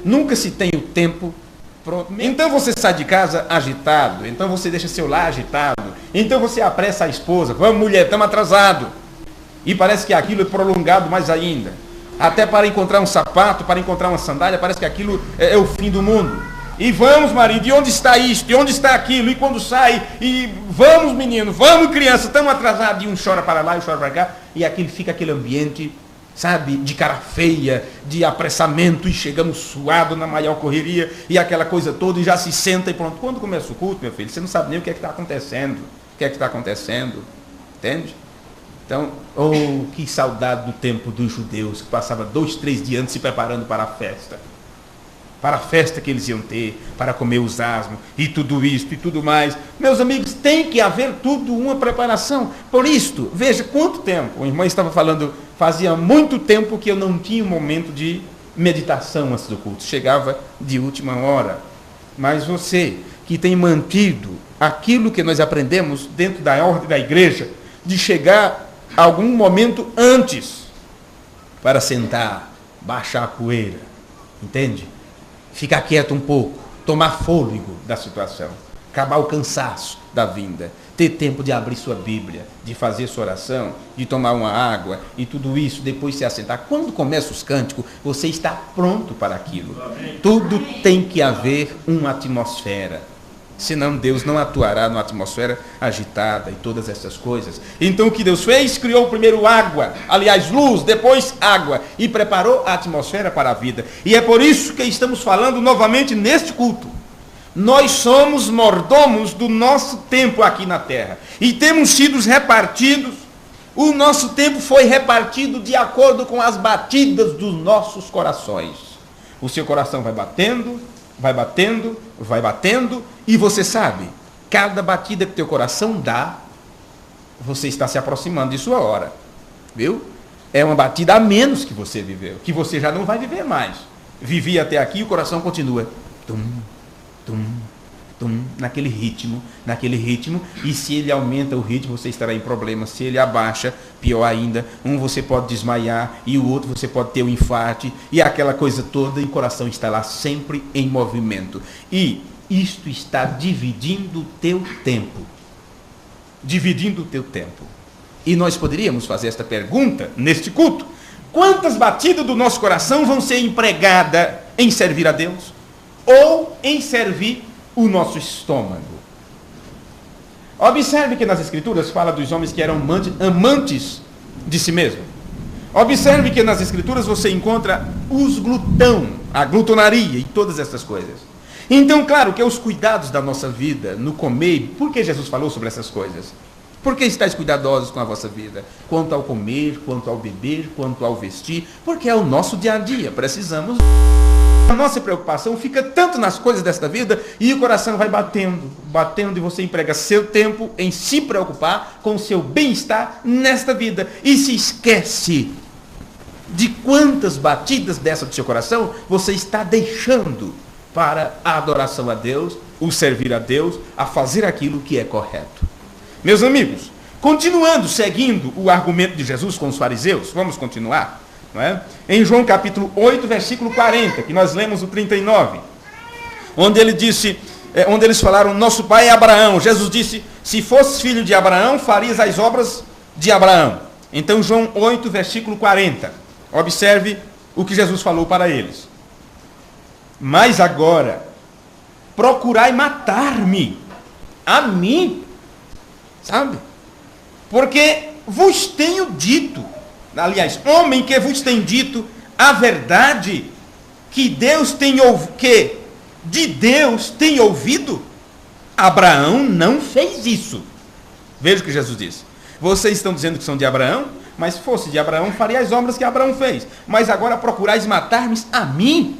Nunca se tem o tempo pronto. Então você sai de casa agitado. Então você deixa seu lar agitado. Então você apressa a esposa. Vamos, mulher, estamos atrasados. E parece que aquilo é prolongado mais ainda. Até para encontrar um sapato, para encontrar uma sandália, parece que aquilo é o fim do mundo. E vamos, marido, e onde está isto? E onde está aquilo? E quando sai? E vamos, menino, vamos, criança, estamos atrasados. E um chora para lá e chora para cá. E aquilo fica aquele ambiente, sabe, de cara feia, de apressamento. E chegamos suados na maior correria. E aquela coisa toda, e já se senta e pronto. Quando começa o culto, meu filho, você não sabe nem o que é que está acontecendo. O que é que está acontecendo? Entende? Então, oh, que saudade do tempo dos judeus, que passava 2, 3 dias antes se preparando para a festa. Para a festa que eles iam ter, para comer os asmos, e tudo isso, e tudo mais. Meus amigos, tem que haver tudo uma preparação. Por isto, veja quanto tempo, o irmão estava falando, fazia muito tempo que eu não tinha um momento de meditação antes do culto. Chegava de última hora. Mas você, que tem mantido aquilo que nós aprendemos dentro da ordem da igreja, de chegar algum momento antes, para sentar, baixar a poeira, entende? Ficar quieto um pouco, tomar fôlego da situação, acabar o cansaço da vinda, ter tempo de abrir sua Bíblia, de fazer sua oração, de tomar uma água e tudo isso, depois se assentar. Quando começa os cânticos, você está pronto para aquilo. Tudo tem que haver uma atmosfera. Senão Deus não atuará numa atmosfera agitada e todas essas coisas. Então o que Deus fez? Criou primeiro água, aliás luz, depois água, e preparou a atmosfera para a vida. E é por isso que estamos falando novamente neste culto. Nós somos mordomos do nosso tempo aqui na terra. E temos sido repartidos, o nosso tempo foi repartido de acordo com as batidas dos nossos corações. O seu coração vai batendo, vai batendo, vai batendo, e você sabe, cada batida que teu coração dá, você está se aproximando de sua hora, viu? É uma batida a menos que você viveu, que você já não vai viver mais. Vivi até aqui e o coração continua, tum, tum, tum, naquele ritmo, e se ele aumenta o ritmo, você estará em problema. Se ele abaixa, pior ainda, um você pode desmaiar, e o outro você pode ter um infarte, e aquela coisa toda, e o coração está lá sempre em movimento. E isto está dividindo o teu tempo. Dividindo o teu tempo. E nós poderíamos fazer esta pergunta neste culto: quantas batidas do nosso coração vão ser empregadas em servir a Deus? Ou em servir o nosso estômago? Observe que nas Escrituras fala dos homens que eram amantes de si mesmo. Observe que nas Escrituras você encontra os glutão, a glutonaria e todas essas coisas. Então, claro que os cuidados da nossa vida, no comer, por que Jesus falou sobre essas coisas? Por que estáis cuidadosos com a vossa vida? Quanto ao comer, quanto ao beber, quanto ao vestir, porque é o nosso dia a dia, precisamos. A nossa preocupação fica tanto nas coisas desta vida, e o coração vai batendo, batendo, e você emprega seu tempo em se preocupar com o seu bem-estar nesta vida, e se esquece de quantas batidas dessa do seu coração você está deixando para a adoração a Deus, o servir a Deus, a fazer aquilo que é correto. Meus amigos, continuando, seguindo o argumento de Jesus com os fariseus, vamos continuar, não é? Em João capítulo 8, versículo 40, que nós lemos o 39, onde ele disse, onde eles falaram, nosso pai é Abraão. Jesus disse, se fosses filho de Abraão, farias as obras de Abraão. Então João 8, versículo 40, observe o que Jesus falou para eles. Mas agora, procurai matar-me, a mim, sabe? Porque vos tenho dito, aliás, homem que vos tem dito a verdade que de Deus tem ouvido. Abraão não fez isso. Veja o que Jesus disse. Vocês estão dizendo que são de Abraão, mas se fosse de Abraão, faria as obras que Abraão fez. Mas agora procurais matar-me a mim.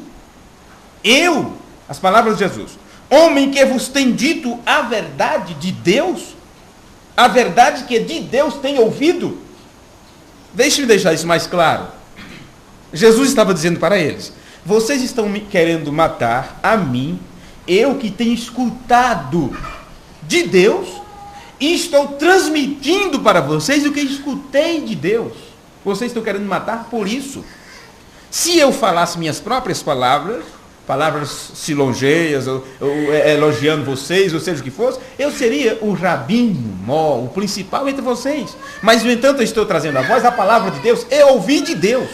Eu, as palavras de Jesus, homem que vos tem dito a verdade de Deus, a verdade que de Deus tem ouvido. Deixe-me deixar isso mais claro. Jesus estava dizendo para eles, vocês estão me querendo matar a mim, eu que tenho escutado de Deus, e estou transmitindo para vocês o que escutei de Deus. Vocês estão querendo matar por isso. Se eu falasse minhas próprias palavras silongeias, ou elogiando vocês, ou seja o que fosse, eu seria o rabino, o principal entre vocês. Mas, no entanto, eu estou trazendo a voz, a palavra de Deus, eu ouvi de Deus.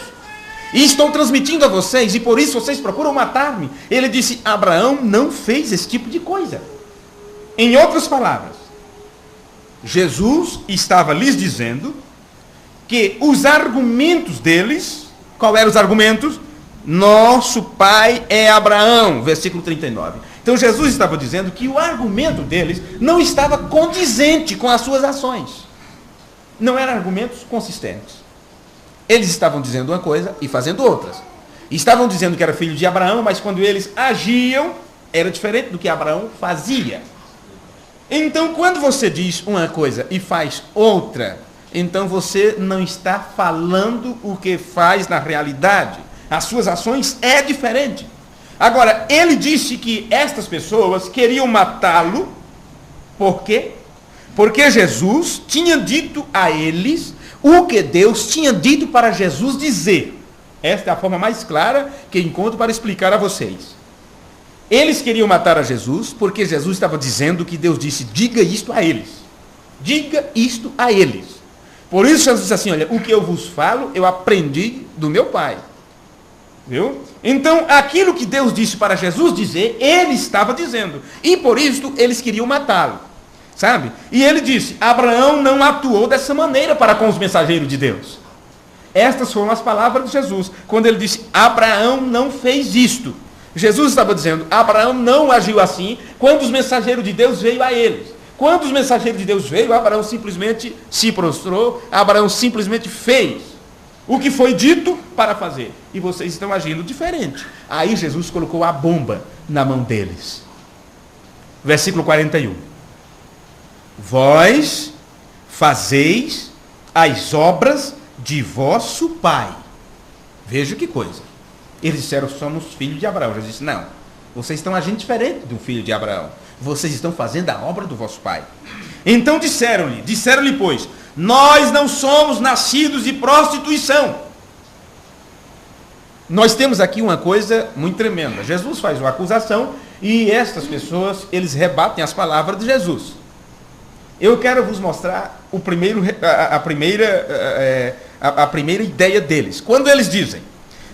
E estou transmitindo a vocês, e por isso vocês procuram matar-me. Ele disse, Abraão não fez esse tipo de coisa. Em outras palavras, Jesus estava lhes dizendo que os argumentos deles, qual eram os argumentos? Nosso pai é Abraão, versículo 39. Então Jesus estava dizendo que o argumento deles não estava condizente com as suas ações. Não eram argumentos consistentes. Eles estavam dizendo uma coisa e fazendo outras. Estavam dizendo que era filho de Abraão, mas quando eles agiam, era diferente do que Abraão fazia. Então, quando você diz uma coisa e faz outra, então você não está falando o que faz na realidade. As suas ações é diferente. Agora, ele disse que estas pessoas queriam matá-lo. Por quê? Porque Jesus tinha dito a eles o que Deus tinha dito para Jesus dizer. Esta é a forma mais clara que encontro para explicar a vocês. Eles queriam matar a Jesus porque Jesus estava dizendo que Deus disse, diga isto a eles. Diga isto a eles. Por isso Jesus disse assim, olha, o que eu vos falo, eu aprendi do meu Pai. Viu? Então, aquilo que Deus disse para Jesus dizer, ele estava dizendo. E por isso, eles queriam matá-lo. Sabe? E ele disse, Abraão não atuou dessa maneira para com os mensageiros de Deus. Estas foram as palavras de Jesus. Quando ele disse, Abraão não fez isto. Jesus estava dizendo, Abraão não agiu assim quando os mensageiros de Deus veio a eles. Quando os mensageiros de Deus veio, Abraão simplesmente se prostrou, Abraão simplesmente fez o que foi dito para fazer. E vocês estão agindo diferente. Aí Jesus colocou a bomba na mão deles. Versículo 41. Vós fazeis as obras de vosso pai. Veja que coisa. Eles disseram, somos filhos de Abraão. Jesus disse, não, vocês estão agindo diferente do filho de Abraão. Vocês estão fazendo a obra do vosso pai. Então disseram-lhe, pois, nós não somos nascidos de prostituição. Nós temos aqui uma coisa muito tremenda. Jesus faz uma acusação e estas pessoas, eles rebatem as palavras de Jesus. Eu quero vos mostrar a primeira ideia deles. Quando eles dizem,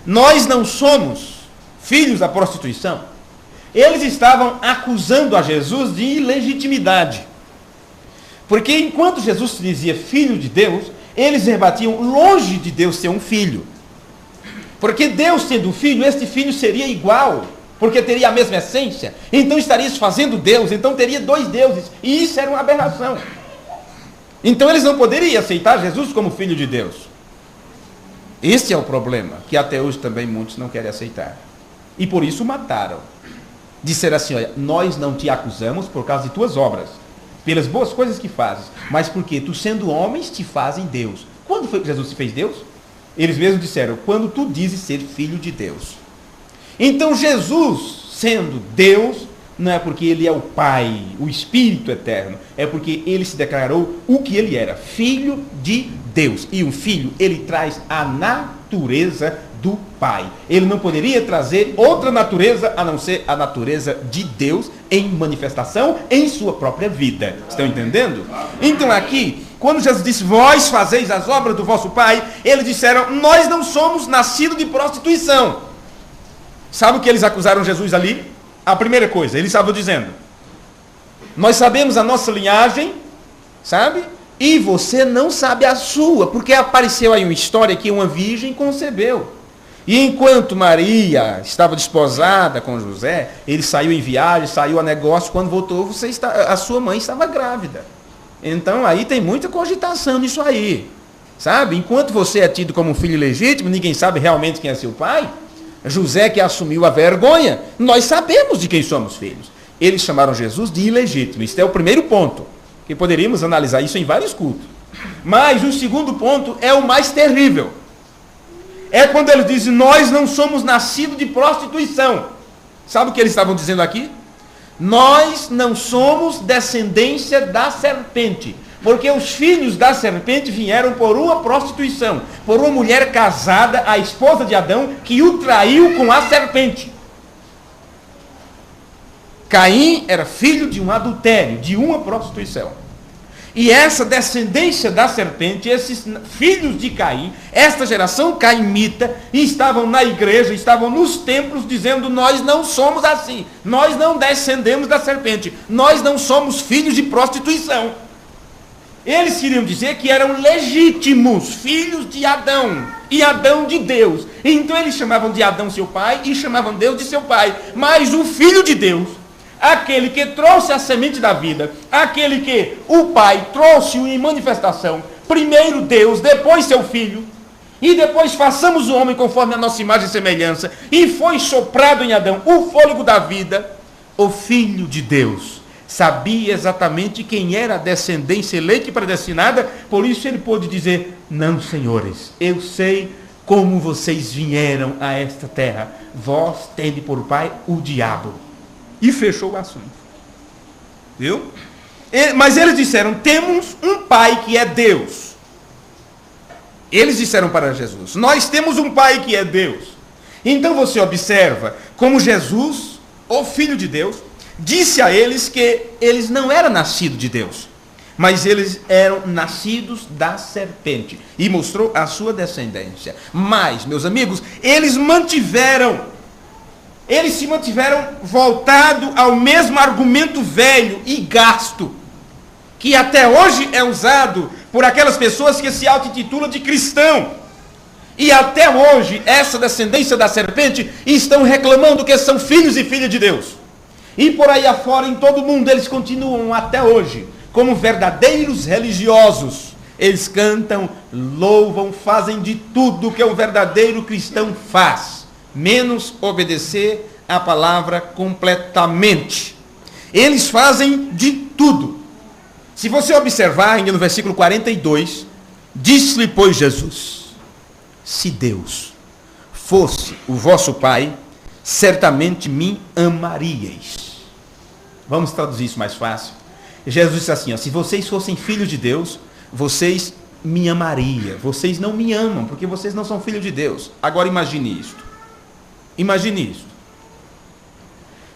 nós não somos filhos da prostituição, eles estavam acusando a Jesus de ilegitimidade. Porque enquanto Jesus se dizia filho de Deus, eles rebatiam longe de Deus ser um filho. Porque Deus sendo filho, este filho seria igual, porque teria a mesma essência, então estaria fazendo Deus, então teria dois deuses, e isso era uma aberração. Então eles não poderiam aceitar Jesus como filho de Deus. Esse é o problema, que até hoje também muitos não querem aceitar. E por isso o mataram. Disseram assim, olha, nós não te acusamos por causa de tuas obras, pelas boas coisas que fazes, mas porque tu sendo homens te fazem Deus. Quando foi que Jesus se fez Deus? Eles mesmos disseram, quando tu dizes ser filho de Deus. Então Jesus, sendo Deus, não é porque ele é o Pai, o Espírito Eterno, é porque ele se declarou o que ele era, filho de Deus. E um filho, ele traz a natureza do Pai. Ele não poderia trazer outra natureza a não ser a natureza de Deus em manifestação em sua própria vida. Estão entendendo? Então aqui, quando Jesus disse, vós fazeis as obras do vosso Pai, eles disseram, nós não somos nascidos de prostituição. Sabe o que eles acusaram Jesus ali? A primeira coisa, eles estavam dizendo, nós sabemos a nossa linhagem, sabe? E você não sabe a sua, porque apareceu aí uma história que uma virgem concebeu. E enquanto Maria estava desposada com José, ele saiu em viagem, saiu a negócio, quando voltou, a sua mãe estava grávida. Então aí tem muita cogitação nisso aí, sabe? Enquanto você é tido como um filho legítimo, ninguém sabe realmente quem é seu pai. José que assumiu a vergonha, nós sabemos de quem somos filhos. Eles chamaram Jesus de ilegítimo. Este é o primeiro ponto, que poderíamos analisar isso em vários cultos. Mas o segundo ponto é o mais terrível. É quando eles dizem, nós não somos nascidos de prostituição. Sabe o que eles estavam dizendo aqui? Nós não somos descendência da serpente. Porque os filhos da serpente vieram por uma prostituição, por uma mulher casada, a esposa de Adão, que o traiu com a serpente. Caim era filho de um adultério, de uma prostituição. E essa descendência da serpente, esses filhos de Caim, esta geração caimita, estavam na igreja, estavam nos templos dizendo: nós não somos assim, nós não descendemos da serpente, nós não somos filhos de prostituição. Eles queriam dizer que eram legítimos filhos de Adão, e Adão de Deus. Então eles chamavam de Adão seu pai, e chamavam Deus de seu pai. Mas o filho de Deus, aquele que trouxe a semente da vida, aquele que o pai trouxe em manifestação, primeiro Deus, depois seu filho, e depois façamos o homem conforme a nossa imagem e semelhança, e foi soprado em Adão o fôlego da vida. O filho de Deus sabia exatamente quem era a descendência eleita e predestinada, por isso ele pôde dizer: não, senhores, eu sei como vocês vieram a esta terra, vós tende por pai o diabo. E fechou o assunto. Viu? Mas eles disseram: temos um pai que é Deus. Eles disseram para Jesus: nós temos um pai que é Deus. Então você observa como Jesus, o Filho de Deus, disse a eles que eles não eram nascidos de Deus, mas eles eram nascidos da serpente, e mostrou a sua descendência. Mas, meus amigos, eles se mantiveram voltado ao mesmo argumento velho e gasto, que até hoje é usado por aquelas pessoas que se auto-intitulam de cristão. E até hoje, essa descendência da serpente estão reclamando que são filhos e filhas de Deus. E por aí afora, em todo o mundo, eles continuam até hoje como verdadeiros religiosos. Eles cantam, louvam, fazem de tudo que o verdadeiro cristão faz, menos obedecer a palavra completamente. Eles fazem de tudo. Se você observar ainda no versículo 42, disse-lhe, pois, Jesus: se Deus fosse o vosso Pai, certamente me amaríeis. Vamos traduzir isso mais fácil. Jesus disse assim: se vocês fossem filhos de Deus, vocês me amariam. Vocês não me amam, porque vocês não são filhos de Deus. Agora imagine isto. Imagine isto.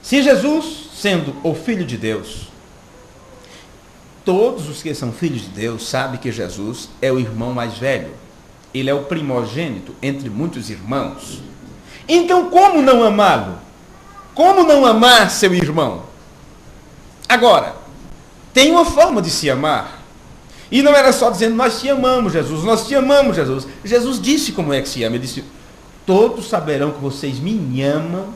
Se Jesus, sendo o Filho de Deus, todos os que são filhos de Deus sabem que Jesus é o irmão mais velho. Ele é o primogênito entre muitos irmãos. Então, como não amá-lo? Como não amar seu irmão? Agora, tem uma forma de se amar. E não era só dizendo: nós te amamos, Jesus, nós te amamos, Jesus. Jesus disse como é que se ama. Ele disse: todos saberão que vocês me amam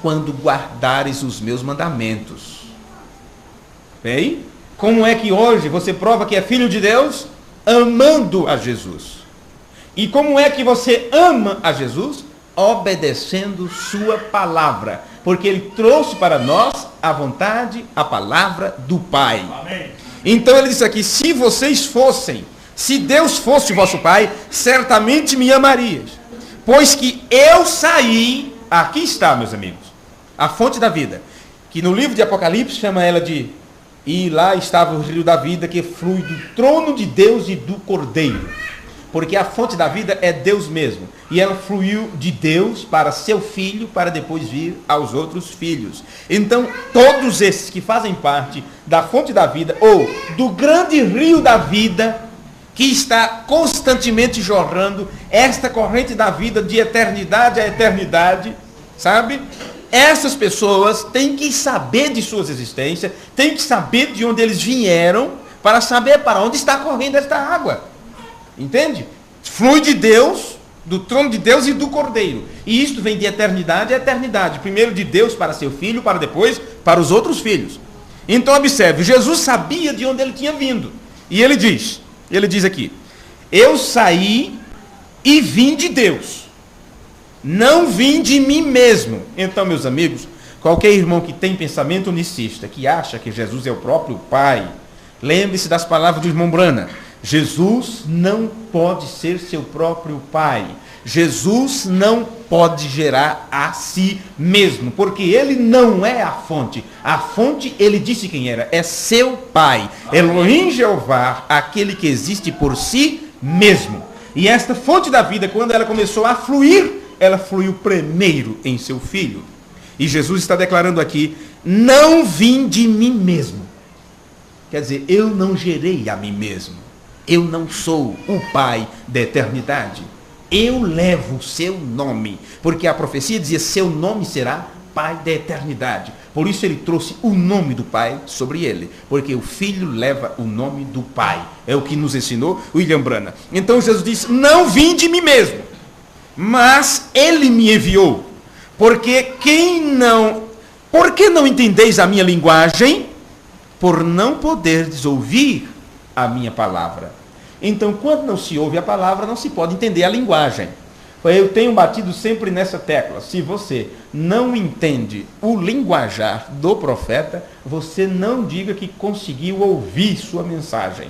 quando guardares os meus mandamentos. Bem? Como é que hoje você prova que é filho de Deus? Amando a Jesus. E como é que você ama a Jesus? Obedecendo sua palavra. Porque ele trouxe para nós a vontade, a palavra do Pai. Amém. Então ele disse aqui: se vocês fossem, se Deus fosse o vosso Pai, certamente me amarias. Pois que eu saí, aqui está, meus amigos, a fonte da vida, que no livro de Apocalipse chama ela de: e lá estava o rio da vida que flui do trono de Deus e do Cordeiro. Porque a fonte da vida é Deus mesmo. E ela fluiu de Deus para seu filho, para depois vir aos outros filhos. Então, todos esses que fazem parte da fonte da vida, ou do grande rio da vida, que está constantemente jorrando, esta corrente da vida de eternidade a eternidade, sabe? Essas pessoas têm que saber de suas existências, têm que saber de onde eles vieram, para saber para onde está correndo esta água. Entende? Flui de Deus, do trono de Deus e do Cordeiro. E isto vem de eternidade a eternidade. Primeiro de Deus para seu filho, para depois para os outros filhos. Então observe, Jesus sabia de onde ele tinha vindo. E ele diz aqui: eu saí e vim de Deus, não vim de mim mesmo. Então, meus amigos, qualquer irmão que tem pensamento unicista, que acha que Jesus é o próprio Pai, lembre-se das palavras do irmão Brana: Jesus não pode ser seu próprio Pai. Jesus não pode gerar a si mesmo, porque ele não é a fonte. A fonte, ele disse quem era, é seu Pai. Elohim Jeová, aquele que existe por si mesmo. E esta fonte da vida, quando ela começou a fluir, ela fluiu primeiro em seu Filho. E Jesus está declarando aqui: não vim de mim mesmo. Quer dizer, eu não gerei a mim mesmo. Eu não sou o Pai da eternidade. Eu levo o seu nome, porque a profecia dizia: seu nome será Pai da eternidade. Por isso ele trouxe o nome do Pai sobre ele, porque o Filho leva o nome do Pai. É o que nos ensinou William Branham. Então Jesus disse: não vim de mim mesmo, mas ele me enviou. Por que não entendeis a minha linguagem? Por não poderdes ouvir a minha palavra. Então, quando não se ouve a palavra, não se pode entender a linguagem. Eu tenho batido sempre nessa tecla. Se você não entende o linguajar do profeta, você não diga que conseguiu ouvir sua mensagem.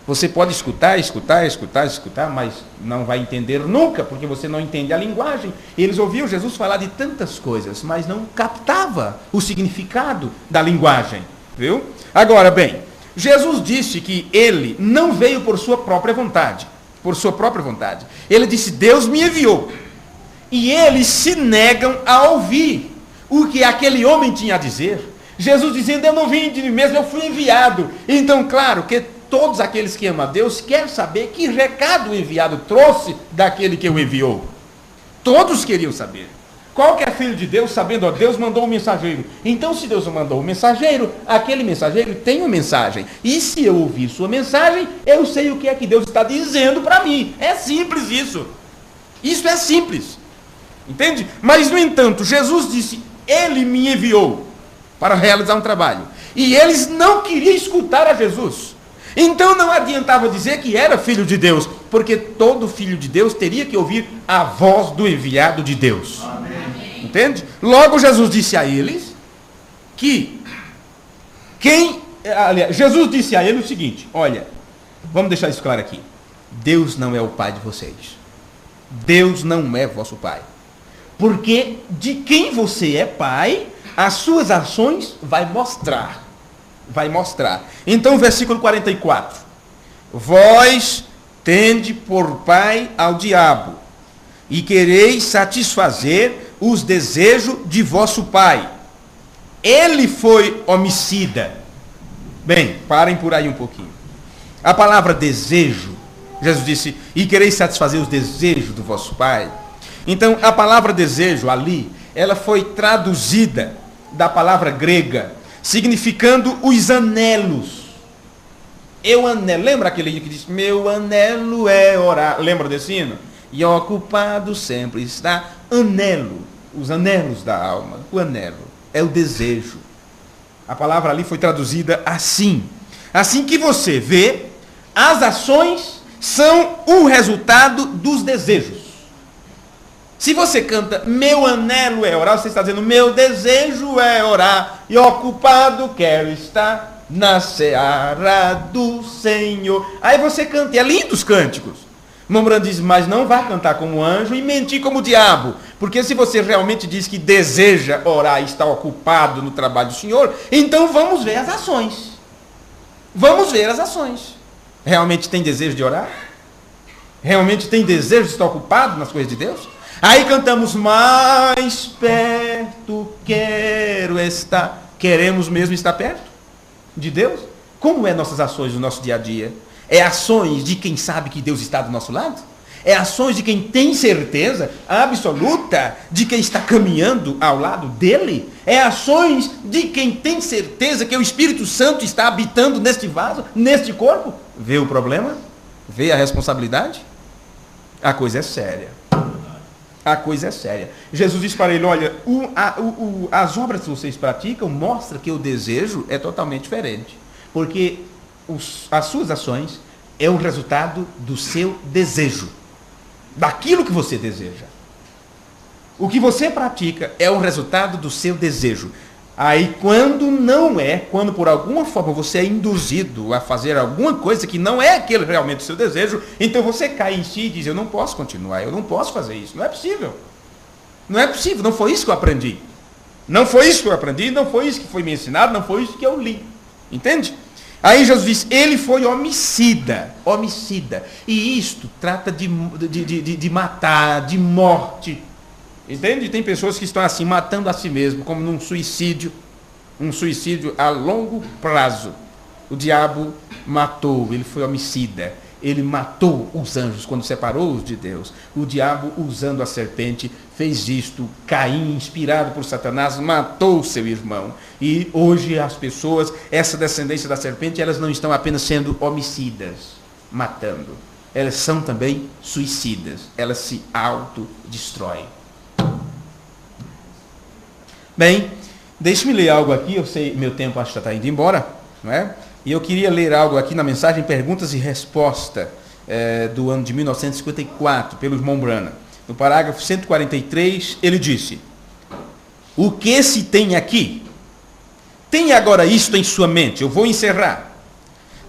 Você pode escutar, mas não vai entender nunca, porque você não entende a linguagem. Eles ouviam Jesus falar de tantas coisas, mas não captava o significado da linguagem. Viu? Agora, bem, Jesus disse que ele não veio por sua própria vontade. Por sua própria vontade. Ele disse: Deus me enviou. E eles se negam a ouvir o que aquele homem tinha a dizer. Jesus dizendo: eu não vim de mim mesmo, eu fui enviado. Então, claro que todos aqueles que amam a Deus querem saber que recado o enviado trouxe daquele que o enviou. Todos queriam saber. Qualquer filho de Deus, sabendo, ó, Deus mandou um mensageiro. Então, se Deus mandou um mensageiro, aquele mensageiro tem uma mensagem. E se eu ouvir sua mensagem, eu sei o que é que Deus está dizendo para mim. É simples isso. Isso é simples. Entende? Mas, no entanto, Jesus disse: ele me enviou para realizar um trabalho. E eles não queriam escutar a Jesus. Então não adiantava dizer que era filho de Deus, porque todo filho de Deus teria que ouvir a voz do enviado de Deus. Amém. Entende? Logo Jesus disse a eles que Jesus disse a eles o seguinte: olha, vamos deixar isso claro aqui. Deus não é o pai de vocês. Deus não é vosso pai. Porque de quem você é pai, as suas ações vai mostrar. Vai mostrar. Então, versículo 44. Vós tende por pai ao diabo, e quereis satisfazer os desejos de vosso pai. Ele foi homicida. Bem, parem por aí um pouquinho. A palavra desejo, Jesus disse: e quereis satisfazer os desejos do vosso pai. Então, a palavra desejo ali, ela foi traduzida da palavra grega, significando os anelos. Eu anelo. Lembra aquele que diz: meu anelo é orar? Lembra desse hino? E ocupado sempre está. Anelo. Os anelos da alma. O anelo é o desejo. A palavra ali foi traduzida assim. Assim que você vê, as ações são o resultado dos desejos. Se você canta: meu anelo é orar, você está dizendo: meu desejo é orar, e ocupado quero estar na seara do Senhor. Aí você canta, e é lindo os cânticos. Mambrand diz: mas não vá cantar como anjo e mentir como diabo, porque se você realmente diz que deseja orar e está ocupado no trabalho do Senhor, então vamos ver as ações. Vamos ver as ações. Realmente tem desejo de orar? Realmente tem desejo de estar ocupado nas coisas de Deus? Aí cantamos: mais perto quero estar. Queremos mesmo estar perto de Deus? Como é nossas ações no nosso dia a dia? É ações de quem sabe que Deus está do nosso lado? É ações de quem tem certeza absoluta de que está caminhando ao lado dele? É ações de quem tem certeza que o Espírito Santo está habitando neste vaso, neste corpo? Vê o problema? Vê a responsabilidade? A coisa é séria. A coisa é séria. Jesus disse para ele: olha, as obras que vocês praticam mostram que o desejo é totalmente diferente. Porque as suas ações é o resultado do seu desejo. Daquilo que você deseja. O que você pratica é o resultado do seu desejo. Aí quando por alguma forma você é induzido a fazer alguma coisa que não é aquele realmente o seu desejo, então você cai em si e diz: eu não posso continuar, eu não posso fazer isso, não é possível. Não é possível, não foi isso que eu aprendi. Não foi isso que eu aprendi, não foi isso que foi me ensinado, não foi isso que eu li. Entende? Aí Jesus diz: ele foi homicida. Homicida. E isto trata de matar, de morte. Entende? Tem pessoas que estão assim, matando a si mesmo, como num suicídio. Um suicídio a longo prazo. O diabo matou, ele foi homicida. Ele matou os anjos quando separou-os de Deus. O diabo, usando a serpente, fez isto. Caim, inspirado por Satanás, matou seu irmão. E hoje as pessoas, essa descendência da serpente, elas não estão apenas sendo homicidas, matando. Elas são também suicidas. Elas se autodestroem. Bem, deixe-me ler algo aqui. Eu sei, meu tempo acho que já está indo embora, não é? E eu queria ler algo aqui na mensagem Perguntas e Resposta, do ano de 1954, pelo irmão Branham. No parágrafo 143, ele disse: o que se tem aqui? Tenha agora isto em sua mente, eu vou encerrar.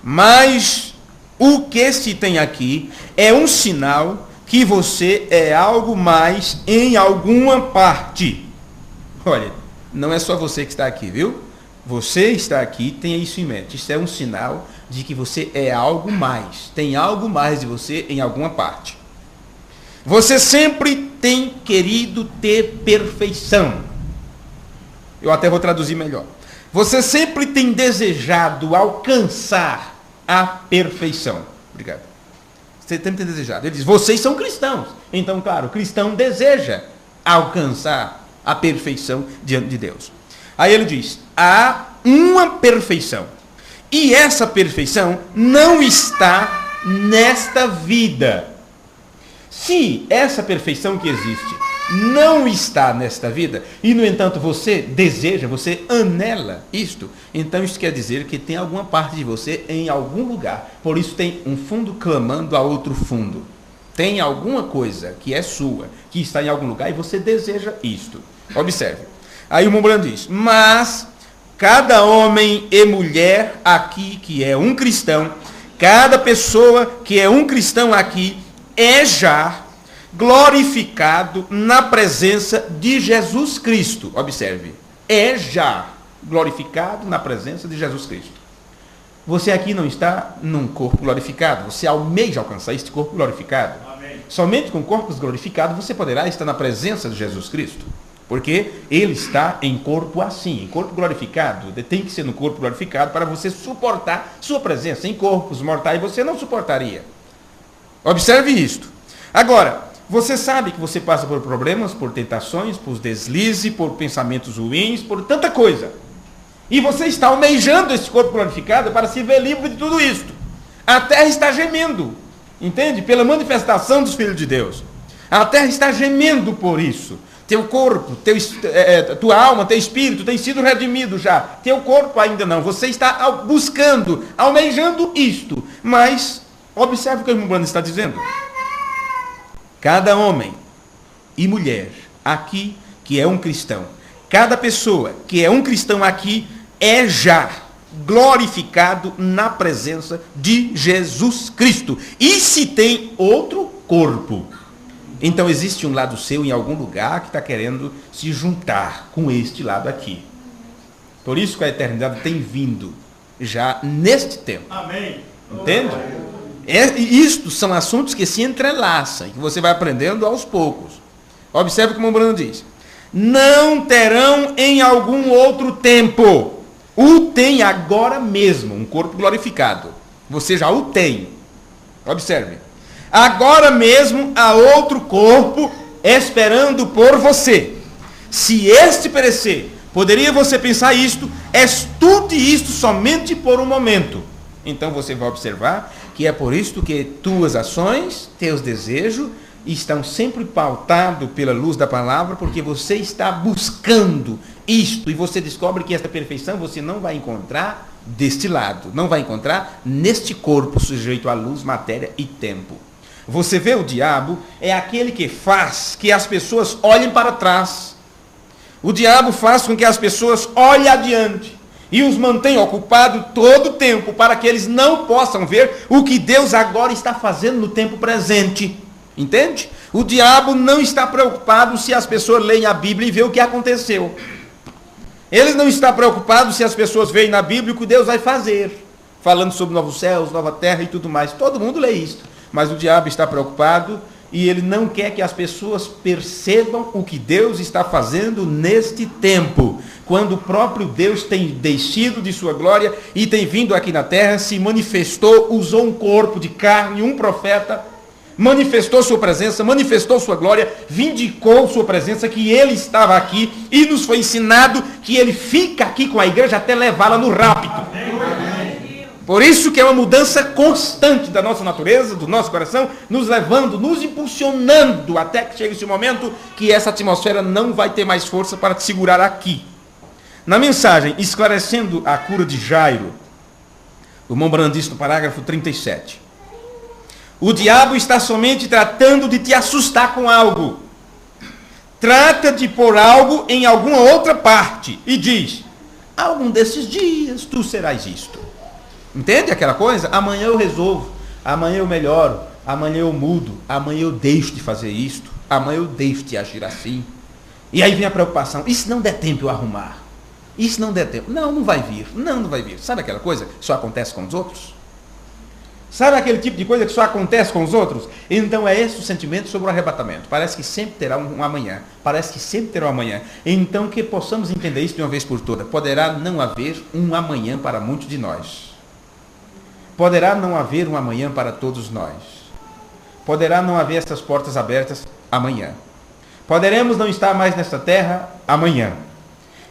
Mas o que se tem aqui é um sinal que você é algo mais em alguma parte. Olha, não é só você que está aqui, viu? Você está aqui, tenha isso em mente. Isso é um sinal de que você é algo mais. Tem algo mais de você em alguma parte. Você sempre tem querido ter perfeição. Eu até vou traduzir melhor. Você sempre tem desejado alcançar a perfeição. Obrigado. Você sempre tem desejado. Ele diz, vocês são cristãos. Então, claro, o cristão deseja alcançar a perfeição diante de Deus. Aí ele diz, há uma perfeição. E essa perfeição não está nesta vida. Se essa perfeição que existe não está nesta vida, e no entanto você deseja, você anela isto, então isso quer dizer que tem alguma parte de você em algum lugar. Por isso tem um fundo clamando a outro fundo. Tem alguma coisa que é sua, que está em algum lugar e você deseja isto. Observe. Aí o Branham diz, mas cada homem e mulher aqui que é um cristão, cada pessoa que é um cristão aqui é já glorificado na presença de Jesus Cristo. Observe, é já glorificado na presença de Jesus Cristo. Você aqui não está num corpo glorificado, você almeja alcançar este corpo glorificado. Amém. Somente com corpos glorificados você poderá estar na presença de Jesus Cristo. Porque ele está em corpo assim, em corpo glorificado. Tem que ser no corpo glorificado para você suportar sua presença. Em corpos mortais você não suportaria. Observe isto. Agora, você sabe que você passa por problemas, por tentações, por deslizes, por pensamentos ruins, por tanta coisa. E você está almejando esse corpo glorificado para se ver livre de tudo isto. A terra está gemendo, entende? Pela manifestação dos filhos de Deus. A terra está gemendo por isso. Teu corpo, tua alma, teu espírito tem sido redimido já. Teu corpo ainda não. Você está buscando, almejando isto. Mas, observe o que o irmão Branham está dizendo. Cada homem e mulher aqui que é um cristão, cada pessoa que é um cristão aqui é já glorificado na presença de Jesus Cristo. E se tem outro corpo, então existe um lado seu em algum lugar que está querendo se juntar com este lado aqui. Por isso que a eternidade tem vindo já neste tempo. Amém. Entende? Isto são assuntos que se entrelaçam, que você vai aprendendo aos poucos. Observe como o Branham diz. Não terão em algum outro tempo. O tem agora mesmo, um corpo glorificado. Você já o tem. Observe. Agora mesmo há outro corpo esperando por você. Se este perecer, poderia você pensar isto, estude isto somente por um momento. Então você vai observar que é por isto que tuas ações, teus desejos, estão sempre pautados pela luz da palavra, porque você está buscando isto, e você descobre que esta perfeição você não vai encontrar deste lado, não vai encontrar neste corpo sujeito à luz, matéria e tempo. Você vê, o diabo é aquele que faz que as pessoas olhem para trás. O diabo faz com que as pessoas olhem adiante e os mantém ocupados todo o tempo para que eles não possam ver o que Deus agora está fazendo no tempo presente. Entende? O diabo não está preocupado se as pessoas leem a Bíblia e veem o que aconteceu. Ele não está preocupado se as pessoas veem na Bíblia o que Deus vai fazer, falando sobre novos céus, nova terra e tudo mais. Todo mundo lê isso. Mas o diabo está preocupado E ele não quer que as pessoas percebam o que Deus está fazendo neste tempo, quando o próprio Deus tem descido de sua glória e tem vindo aqui na terra, se manifestou, usou um corpo de carne, um profeta, manifestou sua presença, manifestou sua glória, vindicou sua presença, que ele estava aqui, e nos foi ensinado que ele fica aqui com a igreja até levá-la no rapto. Por isso que é uma mudança constante da nossa natureza, do nosso coração, nos levando, nos impulsionando, até que chegue esse momento que essa atmosfera não vai ter mais força para te segurar aqui. Na mensagem, esclarecendo a cura de Jairo, o irmão Branham diz no parágrafo 37, o diabo está somente tratando de te assustar com algo. Trata de pôr algo em alguma outra parte e diz, algum desses dias tu serás isto. Entende aquela coisa? Amanhã eu resolvo, amanhã eu melhoro, amanhã eu mudo, amanhã eu deixo de fazer isto, amanhã eu deixo de agir assim. E aí vem a preocupação, e se não der tempo eu arrumar? E se não der tempo? Não vai vir, não vai vir. Sabe aquela coisa que só acontece com os outros? Sabe aquele tipo de coisa que só acontece com os outros? Então é esse o sentimento sobre o arrebatamento. Parece que sempre terá um amanhã. Parece que sempre terá um amanhã. Então que possamos entender isso de uma vez por todas. Poderá não haver um amanhã para muitos de nós. Poderá não haver um amanhã para todos nós. Poderá não haver essas portas abertas amanhã. Poderemos não estar mais nesta terra amanhã.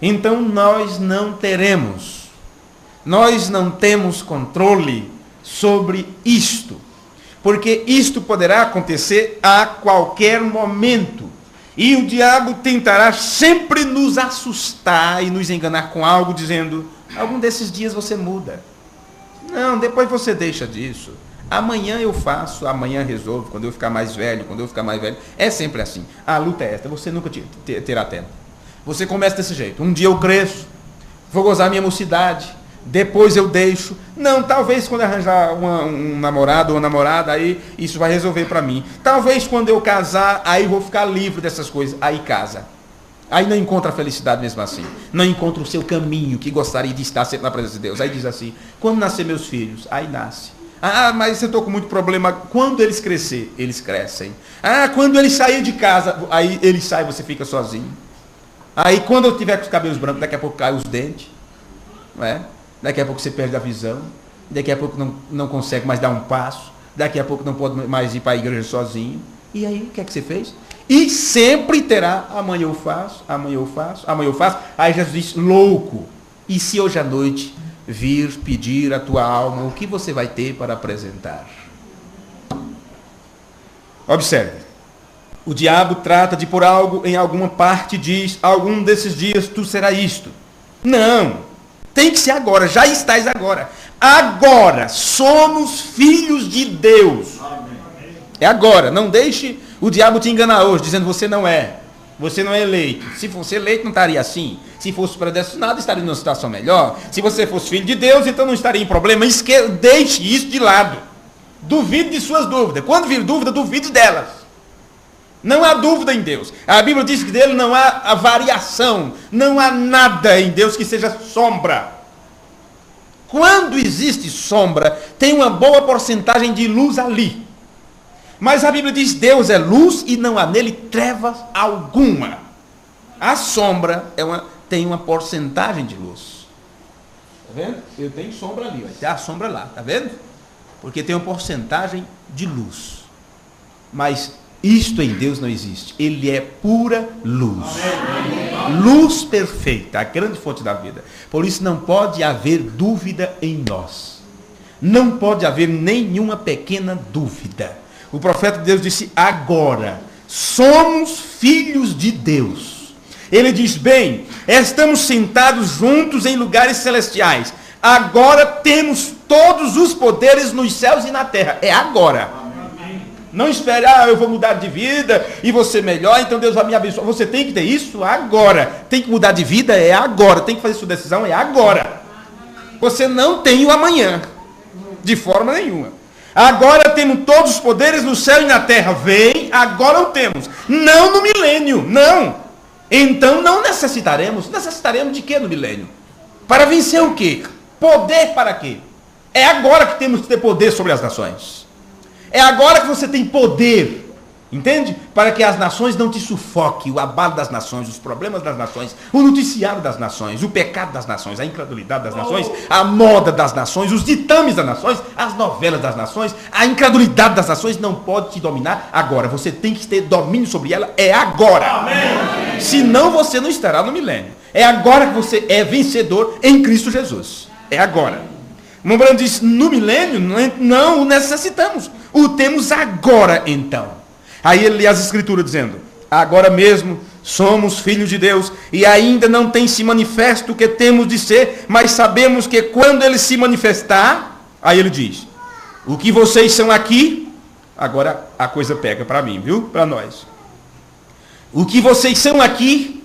Então nós não teremos. Nós não temos controle sobre isto. Porque isto poderá acontecer a qualquer momento. E o diabo tentará sempre nos assustar e nos enganar com algo, dizendo, algum desses dias você muda. Não, depois você deixa disso. Amanhã eu faço, amanhã resolvo, quando eu ficar mais velho, quando eu ficar mais velho. É sempre assim. A luta é esta, você nunca terá tempo. Você começa desse jeito. Um dia eu cresço, vou gozar minha mocidade, depois eu deixo. Não, talvez quando arranjar um namorado ou uma namorada, aí isso vai resolver para mim. Talvez quando eu casar, aí vou ficar livre dessas coisas. Aí casa. Aí não encontra a felicidade mesmo assim. Não encontra o seu caminho, que gostaria de estar sempre na presença de Deus. Aí diz assim, quando nascer meus filhos? Aí nasce. Ah, mas eu estou com muito problema. Quando eles crescer, eles crescem. Ah, quando eles saírem de casa, aí eles saem, você fica sozinho. Aí quando eu tiver com os cabelos brancos, daqui a pouco caem os dentes. Não é? Daqui a pouco você perde a visão. Daqui a pouco não consegue mais dar um passo. Daqui a pouco não pode mais ir para a igreja sozinho. E aí, o que é que você fez? E sempre terá, amanhã eu faço, amanhã eu faço, amanhã eu faço. Aí Jesus diz, louco, e se hoje à noite vir pedir a tua alma, o que você vai ter para apresentar? Observe, o diabo trata de pôr algo em alguma parte e diz, algum desses dias tu será isto. Não, tem que ser agora, já estás agora. Agora, somos filhos de Deus. É agora, não deixe o diabo te enganar hoje, dizendo você não é eleito. Se fosse eleito não estaria assim. Se fosse predestinado estaria numa situação melhor. Se você fosse filho de Deus, então não estaria em problema. Deixe isso de lado. Duvide de suas dúvidas. Quando vir dúvida, duvide delas. Não há dúvida em Deus. A Bíblia diz que dele não há a variação. Não há nada em Deus que seja sombra. Quando existe sombra, tem uma boa porcentagem de luz ali. Mas a Bíblia diz, Deus é luz e não há nele trevas alguma. A sombra tem uma porcentagem de luz. Está vendo? Eu tenho sombra ali, vai ter a sombra lá, está vendo? Porque tem uma porcentagem de luz. Mas isto em Deus não existe. Ele é pura luz. Amém. Luz perfeita, a grande fonte da vida. Por isso não pode haver dúvida em nós. Não pode haver nenhuma pequena dúvida. O profeta de Deus disse, agora, somos filhos de Deus. Ele diz, bem, estamos sentados juntos em lugares celestiais. Agora temos todos os poderes nos céus e na terra. É agora. Não espere, eu vou mudar de vida e vou ser melhor, então Deus vai me abençoar. Você tem que ter isso agora. Tem que mudar de vida, é agora. Tem que fazer sua decisão, é agora. Você não tem o amanhã, de forma nenhuma. Agora temos todos os poderes no céu e na terra. Vem, agora o temos. Não no milênio, não. Então não necessitaremos. Necessitaremos de quê no milênio? Para vencer o quê? Poder para quê? É agora que temos que ter poder sobre as nações. É agora que você tem poder Entende? Para que as nações não te sufoquem, o abalo das nações, os problemas das nações, o noticiário das nações, o pecado das nações, a incredulidade das nações, a moda das nações, os ditames das nações, as novelas das nações, a incredulidade das nações não pode te dominar agora. Você tem que ter domínio sobre ela, é agora. Amém. Senão você não estará no milênio. É agora que você é vencedor em Cristo Jesus. É agora. O irmão Branham diz, no milênio não o necessitamos. O temos agora então. Aí ele lê as escrituras dizendo, agora mesmo somos filhos de Deus e ainda não tem se manifesto o que temos de ser, mas sabemos que quando ele se manifestar, aí ele diz, o que vocês são aqui, agora a coisa pega para mim, viu? Para nós. O que vocês são aqui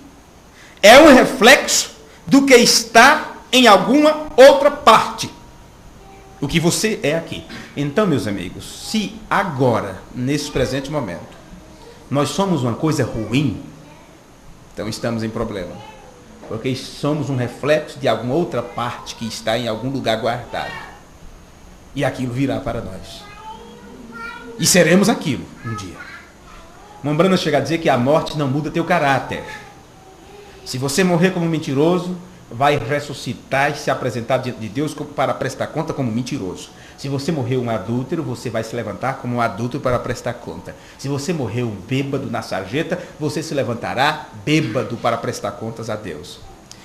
é um reflexo do que está em alguma outra parte. O que você é aqui. Então, meus amigos, se agora, nesse presente momento, nós somos uma coisa ruim, então estamos em problema. Porque somos um reflexo de alguma outra parte que está em algum lugar guardado. E aquilo virá para nós. E seremos aquilo um dia. Mombrana chega a dizer que a morte não muda teu caráter. Se você morrer como mentiroso, vai ressuscitar e se apresentar diante de Deus para prestar conta como mentiroso. Se você morreu um adúltero, você vai se levantar como um adúltero para prestar conta. Se você morreu um bêbado na sarjeta, você se levantará bêbado para prestar contas a Deus.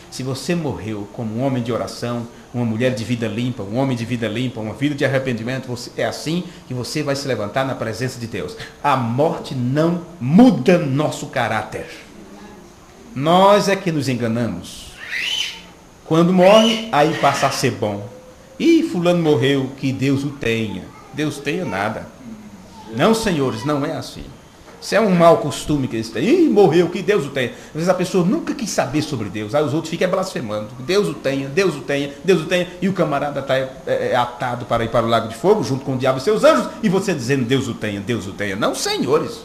Se você morreu como um homem de oração, uma mulher de vida limpa, um homem de vida limpa, uma vida de arrependimento, é assim que você vai se levantar na presença de Deus. A morte não muda nosso caráter. Nós é que nos enganamos. Quando morre, aí passa a ser bom. Ih, fulano morreu, que Deus o tenha. Deus tenha nada. Não, senhores, não é assim. Isso é um mau costume que eles têm. Ih, morreu, que Deus o tenha. Às vezes a pessoa nunca quis saber sobre Deus. Aí os outros ficam blasfemando. Deus o tenha, Deus o tenha, Deus o tenha. E o camarada está atado para ir para o lago de fogo, junto com o diabo e seus anjos. E você dizendo, Deus o tenha, Deus o tenha. Não, senhores.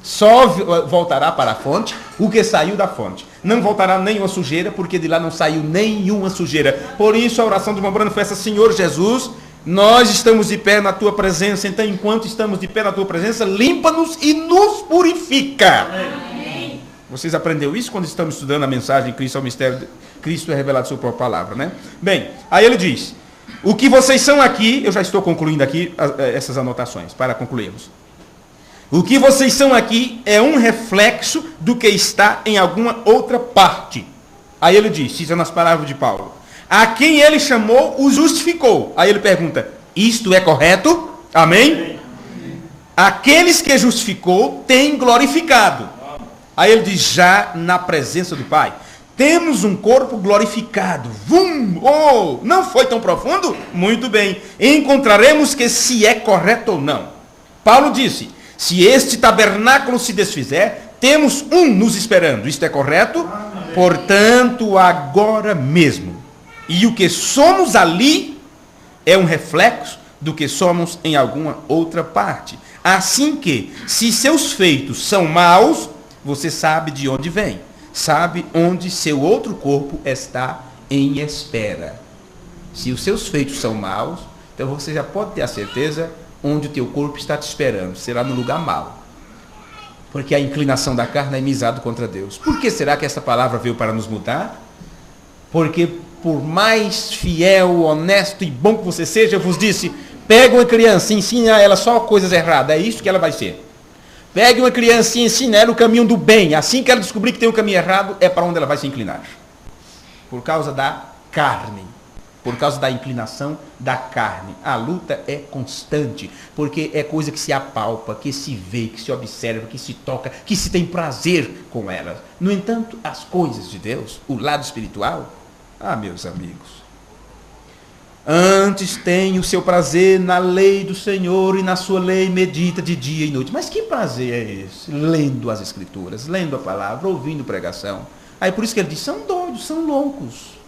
Só voltará para a fonte o que saiu da fonte. Não voltará nenhuma sujeira, porque de lá não saiu nenhuma sujeira. Por isso a oração de Mombrana foi essa: Senhor Jesus, nós estamos de pé na tua presença, então enquanto estamos de pé na tua presença, limpa-nos e nos purifica. Amém. Vocês aprenderam isso quando estamos estudando a mensagem Cristo é o mistério, Cristo é revelado sua própria palavra, né? Bem, aí ele diz, o que vocês são aqui, eu já estou concluindo aqui essas anotações, para concluirmos. O que vocês são aqui é um reflexo do que está em alguma outra parte. Aí ele diz, citando as palavras de Paulo, a quem ele chamou, o justificou. Aí ele pergunta, isto é correto? Amém? Amém. Aqueles que justificou, tem glorificado. Aí ele diz, já na presença do Pai. Temos um corpo glorificado. Não foi tão profundo? Muito bem. Encontraremos que se é correto ou não. Paulo disse, se este tabernáculo se desfizer, temos um nos esperando. Isto é correto? Amém. Portanto, agora mesmo. E o que somos ali é um reflexo do que somos em alguma outra parte. Assim que, se seus feitos são maus, você sabe de onde vem. Sabe onde seu outro corpo está em espera. Se os seus feitos são maus, então você já pode ter a certeza onde o teu corpo está te esperando. Será no lugar mau. Porque a inclinação da carne é inimizade contra Deus. Por que será que essa palavra veio para nos mudar? Porque por mais fiel, honesto e bom que você seja, eu vos disse, pega uma criança e ensine a ela só coisas erradas. É isso que ela vai ser. Pegue uma criança e ensine a ela o caminho do bem. Assim que ela descobrir que tem um caminho errado, é para onde ela vai se inclinar. Por causa da carne. Por causa da inclinação da carne. A luta é constante, porque é coisa que se apalpa, que se vê, que se observa, que se toca, que se tem prazer com elas. No entanto, as coisas de Deus, o lado espiritual, meus amigos, antes tem o seu prazer na lei do Senhor e na sua lei medita de dia e noite. Mas que prazer é esse? Lendo as escrituras, lendo a palavra, ouvindo pregação. Aí por isso que ele diz, são doidos, são loucos.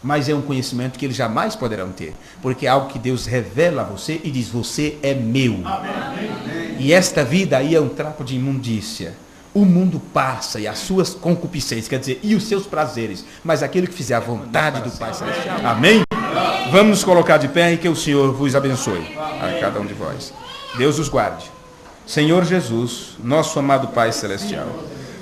Mas é um conhecimento que eles jamais poderão ter. Porque é algo que Deus revela a você e diz, você é meu. Amém. E esta vida aí é um trapo de imundícia. O mundo passa e as suas concupiscências, quer dizer, e os seus prazeres. Mas aquele que fizer a vontade do Pai Celestial. Amém? Vamos nos colocar de pé e que o Senhor vos abençoe. A cada um de vós. Deus os guarde. Senhor Jesus, nosso amado Pai Celestial,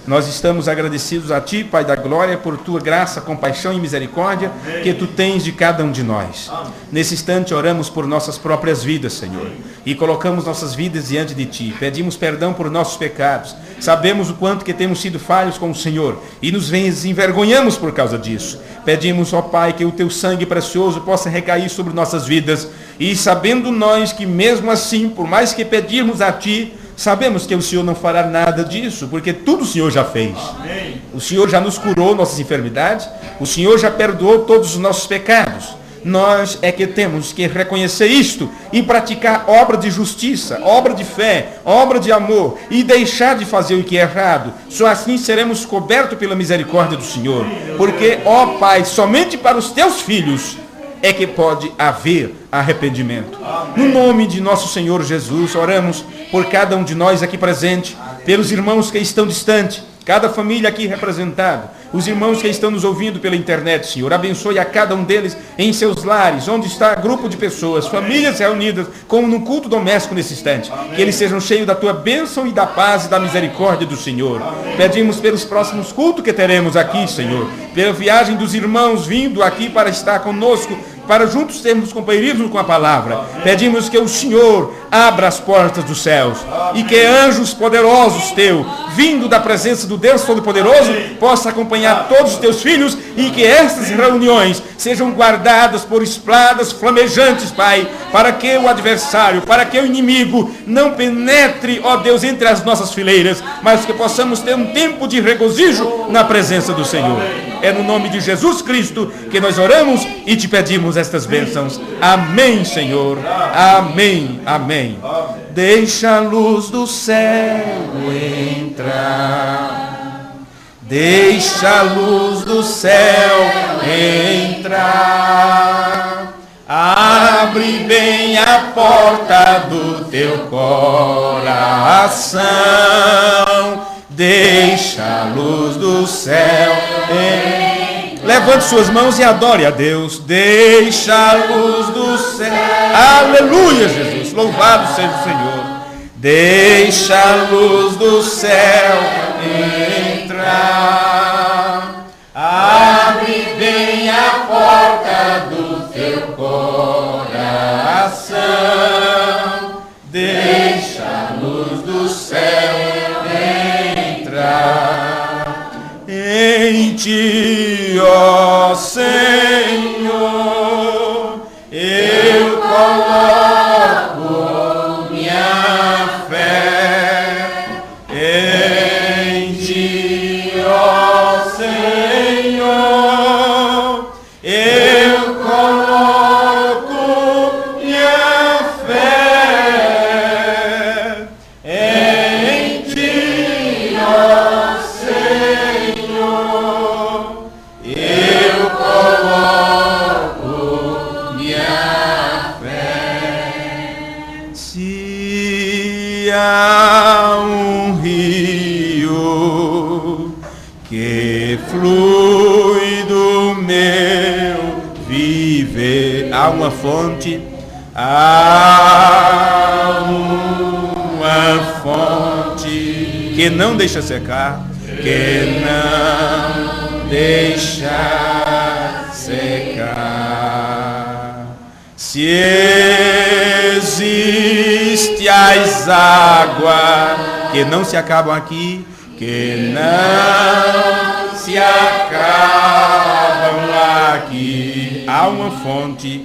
nós estamos agradecidos a Ti, Pai da Glória, por Tua graça, compaixão e misericórdia que Tu tens de cada um de nós. Nesse instante oramos por nossas próprias vidas, Senhor, e colocamos nossas vidas diante de Ti. Pedimos perdão por nossos pecados. Sabemos o quanto que temos sido falhos com o Senhor e nos envergonhamos por causa disso. Pedimos, ó Pai, que o Teu sangue precioso possa recair sobre nossas vidas e sabendo nós que mesmo assim, por mais que pedirmos a Ti, sabemos que o Senhor não fará nada disso, porque tudo o Senhor já fez. Amém. O Senhor já nos curou nossas enfermidades, o Senhor já perdoou todos os nossos pecados. Nós é que temos que reconhecer isto e praticar obra de justiça, obra de fé, obra de amor e deixar de fazer o que é errado. Só assim seremos cobertos pela misericórdia do Senhor. Porque, ó Pai, somente para os teus filhos é que pode haver arrependimento. No nome de nosso Senhor Jesus, oramos por cada um de nós aqui presente, pelos irmãos que estão distantes, cada família aqui representada, os irmãos que estão nos ouvindo pela internet, Senhor, abençoe a cada um deles em seus lares, onde está grupo de pessoas, famílias reunidas, como no culto doméstico nesse instante, que eles sejam cheios da Tua bênção e da paz e da misericórdia do Senhor. Pedimos pelos próximos cultos que teremos aqui, Senhor, pela viagem dos irmãos vindo aqui para estar conosco, para juntos termos companheirismo com a palavra. Pedimos que o Senhor abra as portas dos céus e que anjos poderosos Teu, vindo da presença do Deus Todo-Poderoso, possa acompanhar todos os Teus filhos e que estas reuniões sejam guardadas por espadas flamejantes, Pai, para que o adversário, para que o inimigo não penetre, ó Deus, entre as nossas fileiras, mas que possamos ter um tempo de regozijo na presença do Senhor. É no nome de Jesus Cristo que nós oramos e Te pedimos estas bênçãos. Amém, Senhor. Amém, amém. Deixa a luz do céu entrar. Deixa a luz do céu entrar. Abre bem a porta do teu coração. Deixa a luz do céu entrar. Levante suas mãos e adore a Deus. Deixa a luz do céu. Aleluia, Jesus. Louvado seja o Senhor. Deixa a luz do céu entrar. Abre bem a porta do teu coração. Deixa a luz do céu entrar. Em Ti, ó Senhor, eu coloco minha fé. Em Ti, ó Senhor, eu coloco minha fé. Em Ti, ó Senhor, eu coloco minha fé. Se há um rio que flui do meu viver, há uma fonte, que não deixa secar, que não deixa secar. Se existe as águas que não se acabam aqui, que não se acabam aqui, há uma fonte,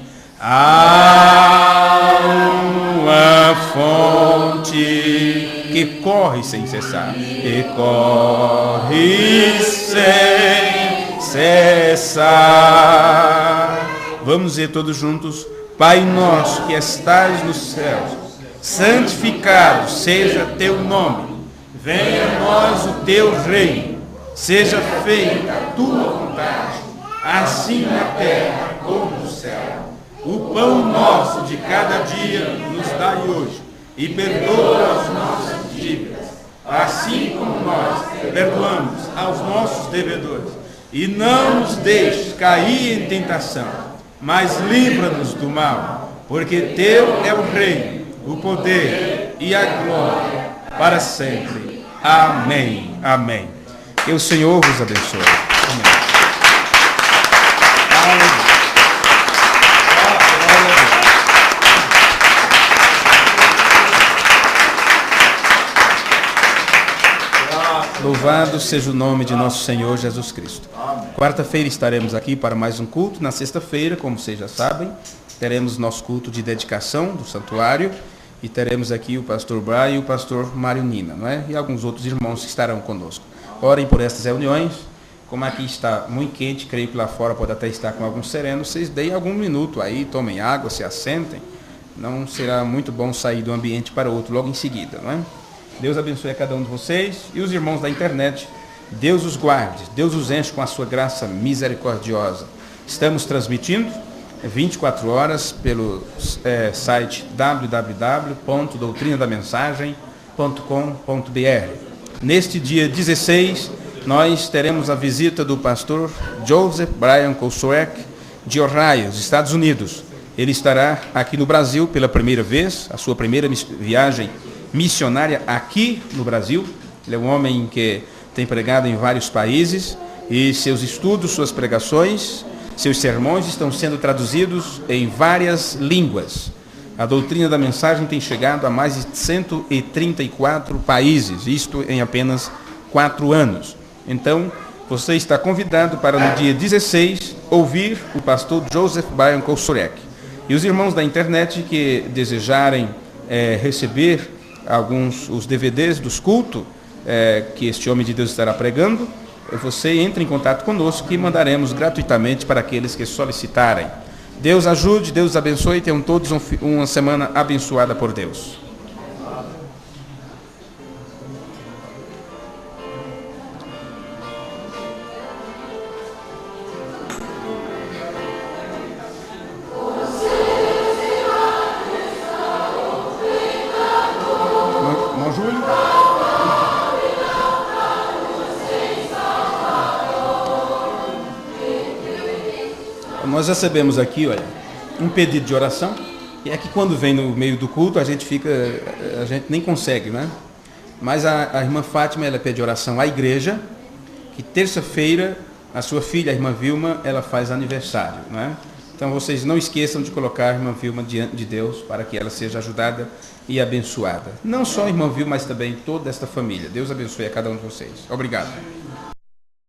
que corre sem cessar, que corre sem cessar. Vamos dizer todos juntos: Pai nosso que estais nos céus, santificado seja teu nome. Venha a nós o teu reino. Seja feita a tua vontade, assim na terra como no céu. O pão nosso de cada dia nos dai hoje, e perdoa as nossas dívidas, assim como nós perdoamos aos nossos devedores. E não nos deixes cair em tentação, mas livra-nos do mal, porque teu é o reino, o poder e a glória para sempre. Amém. Amém. Que o Senhor vos abençoe. Amém. Louvado seja o nome de nosso Senhor Jesus Cristo. Quarta-feira estaremos aqui para mais um culto. Na sexta-feira, como vocês já sabem, teremos nosso culto de dedicação do santuário e teremos aqui o pastor Brian e o pastor Mário Nina, não é? E alguns outros irmãos que estarão conosco. Orem por estas reuniões. Como aqui está muito quente, creio que lá fora pode até estar com algum sereno, vocês deem algum minuto aí, tomem água, se assentem. Não será muito bom sair do ambiente para outro logo em seguida, não é? Deus abençoe a cada um de vocês e os irmãos da internet. Deus os guarde, Deus os enche com a sua graça misericordiosa. Estamos transmitindo 24 horas pelo site www.doutrinadamensagem.com.br. Neste dia 16, nós teremos a visita do pastor Joseph Brian Kousoek, de Ohio, Estados Unidos. Ele estará aqui no Brasil pela primeira vez, a sua primeira viagem missionária aqui no Brasil. Ele é um homem que tem pregado em vários países e seus estudos, suas pregações, seus sermões estão sendo traduzidos em várias línguas. A doutrina da mensagem tem chegado a mais de 134 países, isto em apenas 4 anos. Então, você está convidado para no dia 16 ouvir o pastor Joseph Brian Kousoek. E os irmãos da internet que desejarem receber os DVDs dos cultos que este homem de Deus estará pregando, você entre em contato conosco e mandaremos gratuitamente para aqueles que solicitarem. Deus ajude, Deus abençoe e tenham todos uma semana abençoada por Deus. Nós recebemos aqui, olha, um pedido de oração, e é que quando vem no meio do culto a gente nem consegue, né? Mas a irmã Fátima, ela pede oração à igreja, que terça-feira a sua filha, a irmã Vilma, ela faz aniversário, né? Então vocês não esqueçam de colocar a irmã Vilma diante de Deus para que ela seja ajudada e abençoada. Não só a irmã Vilma, mas também toda esta família. Deus abençoe a cada um de vocês. Obrigado.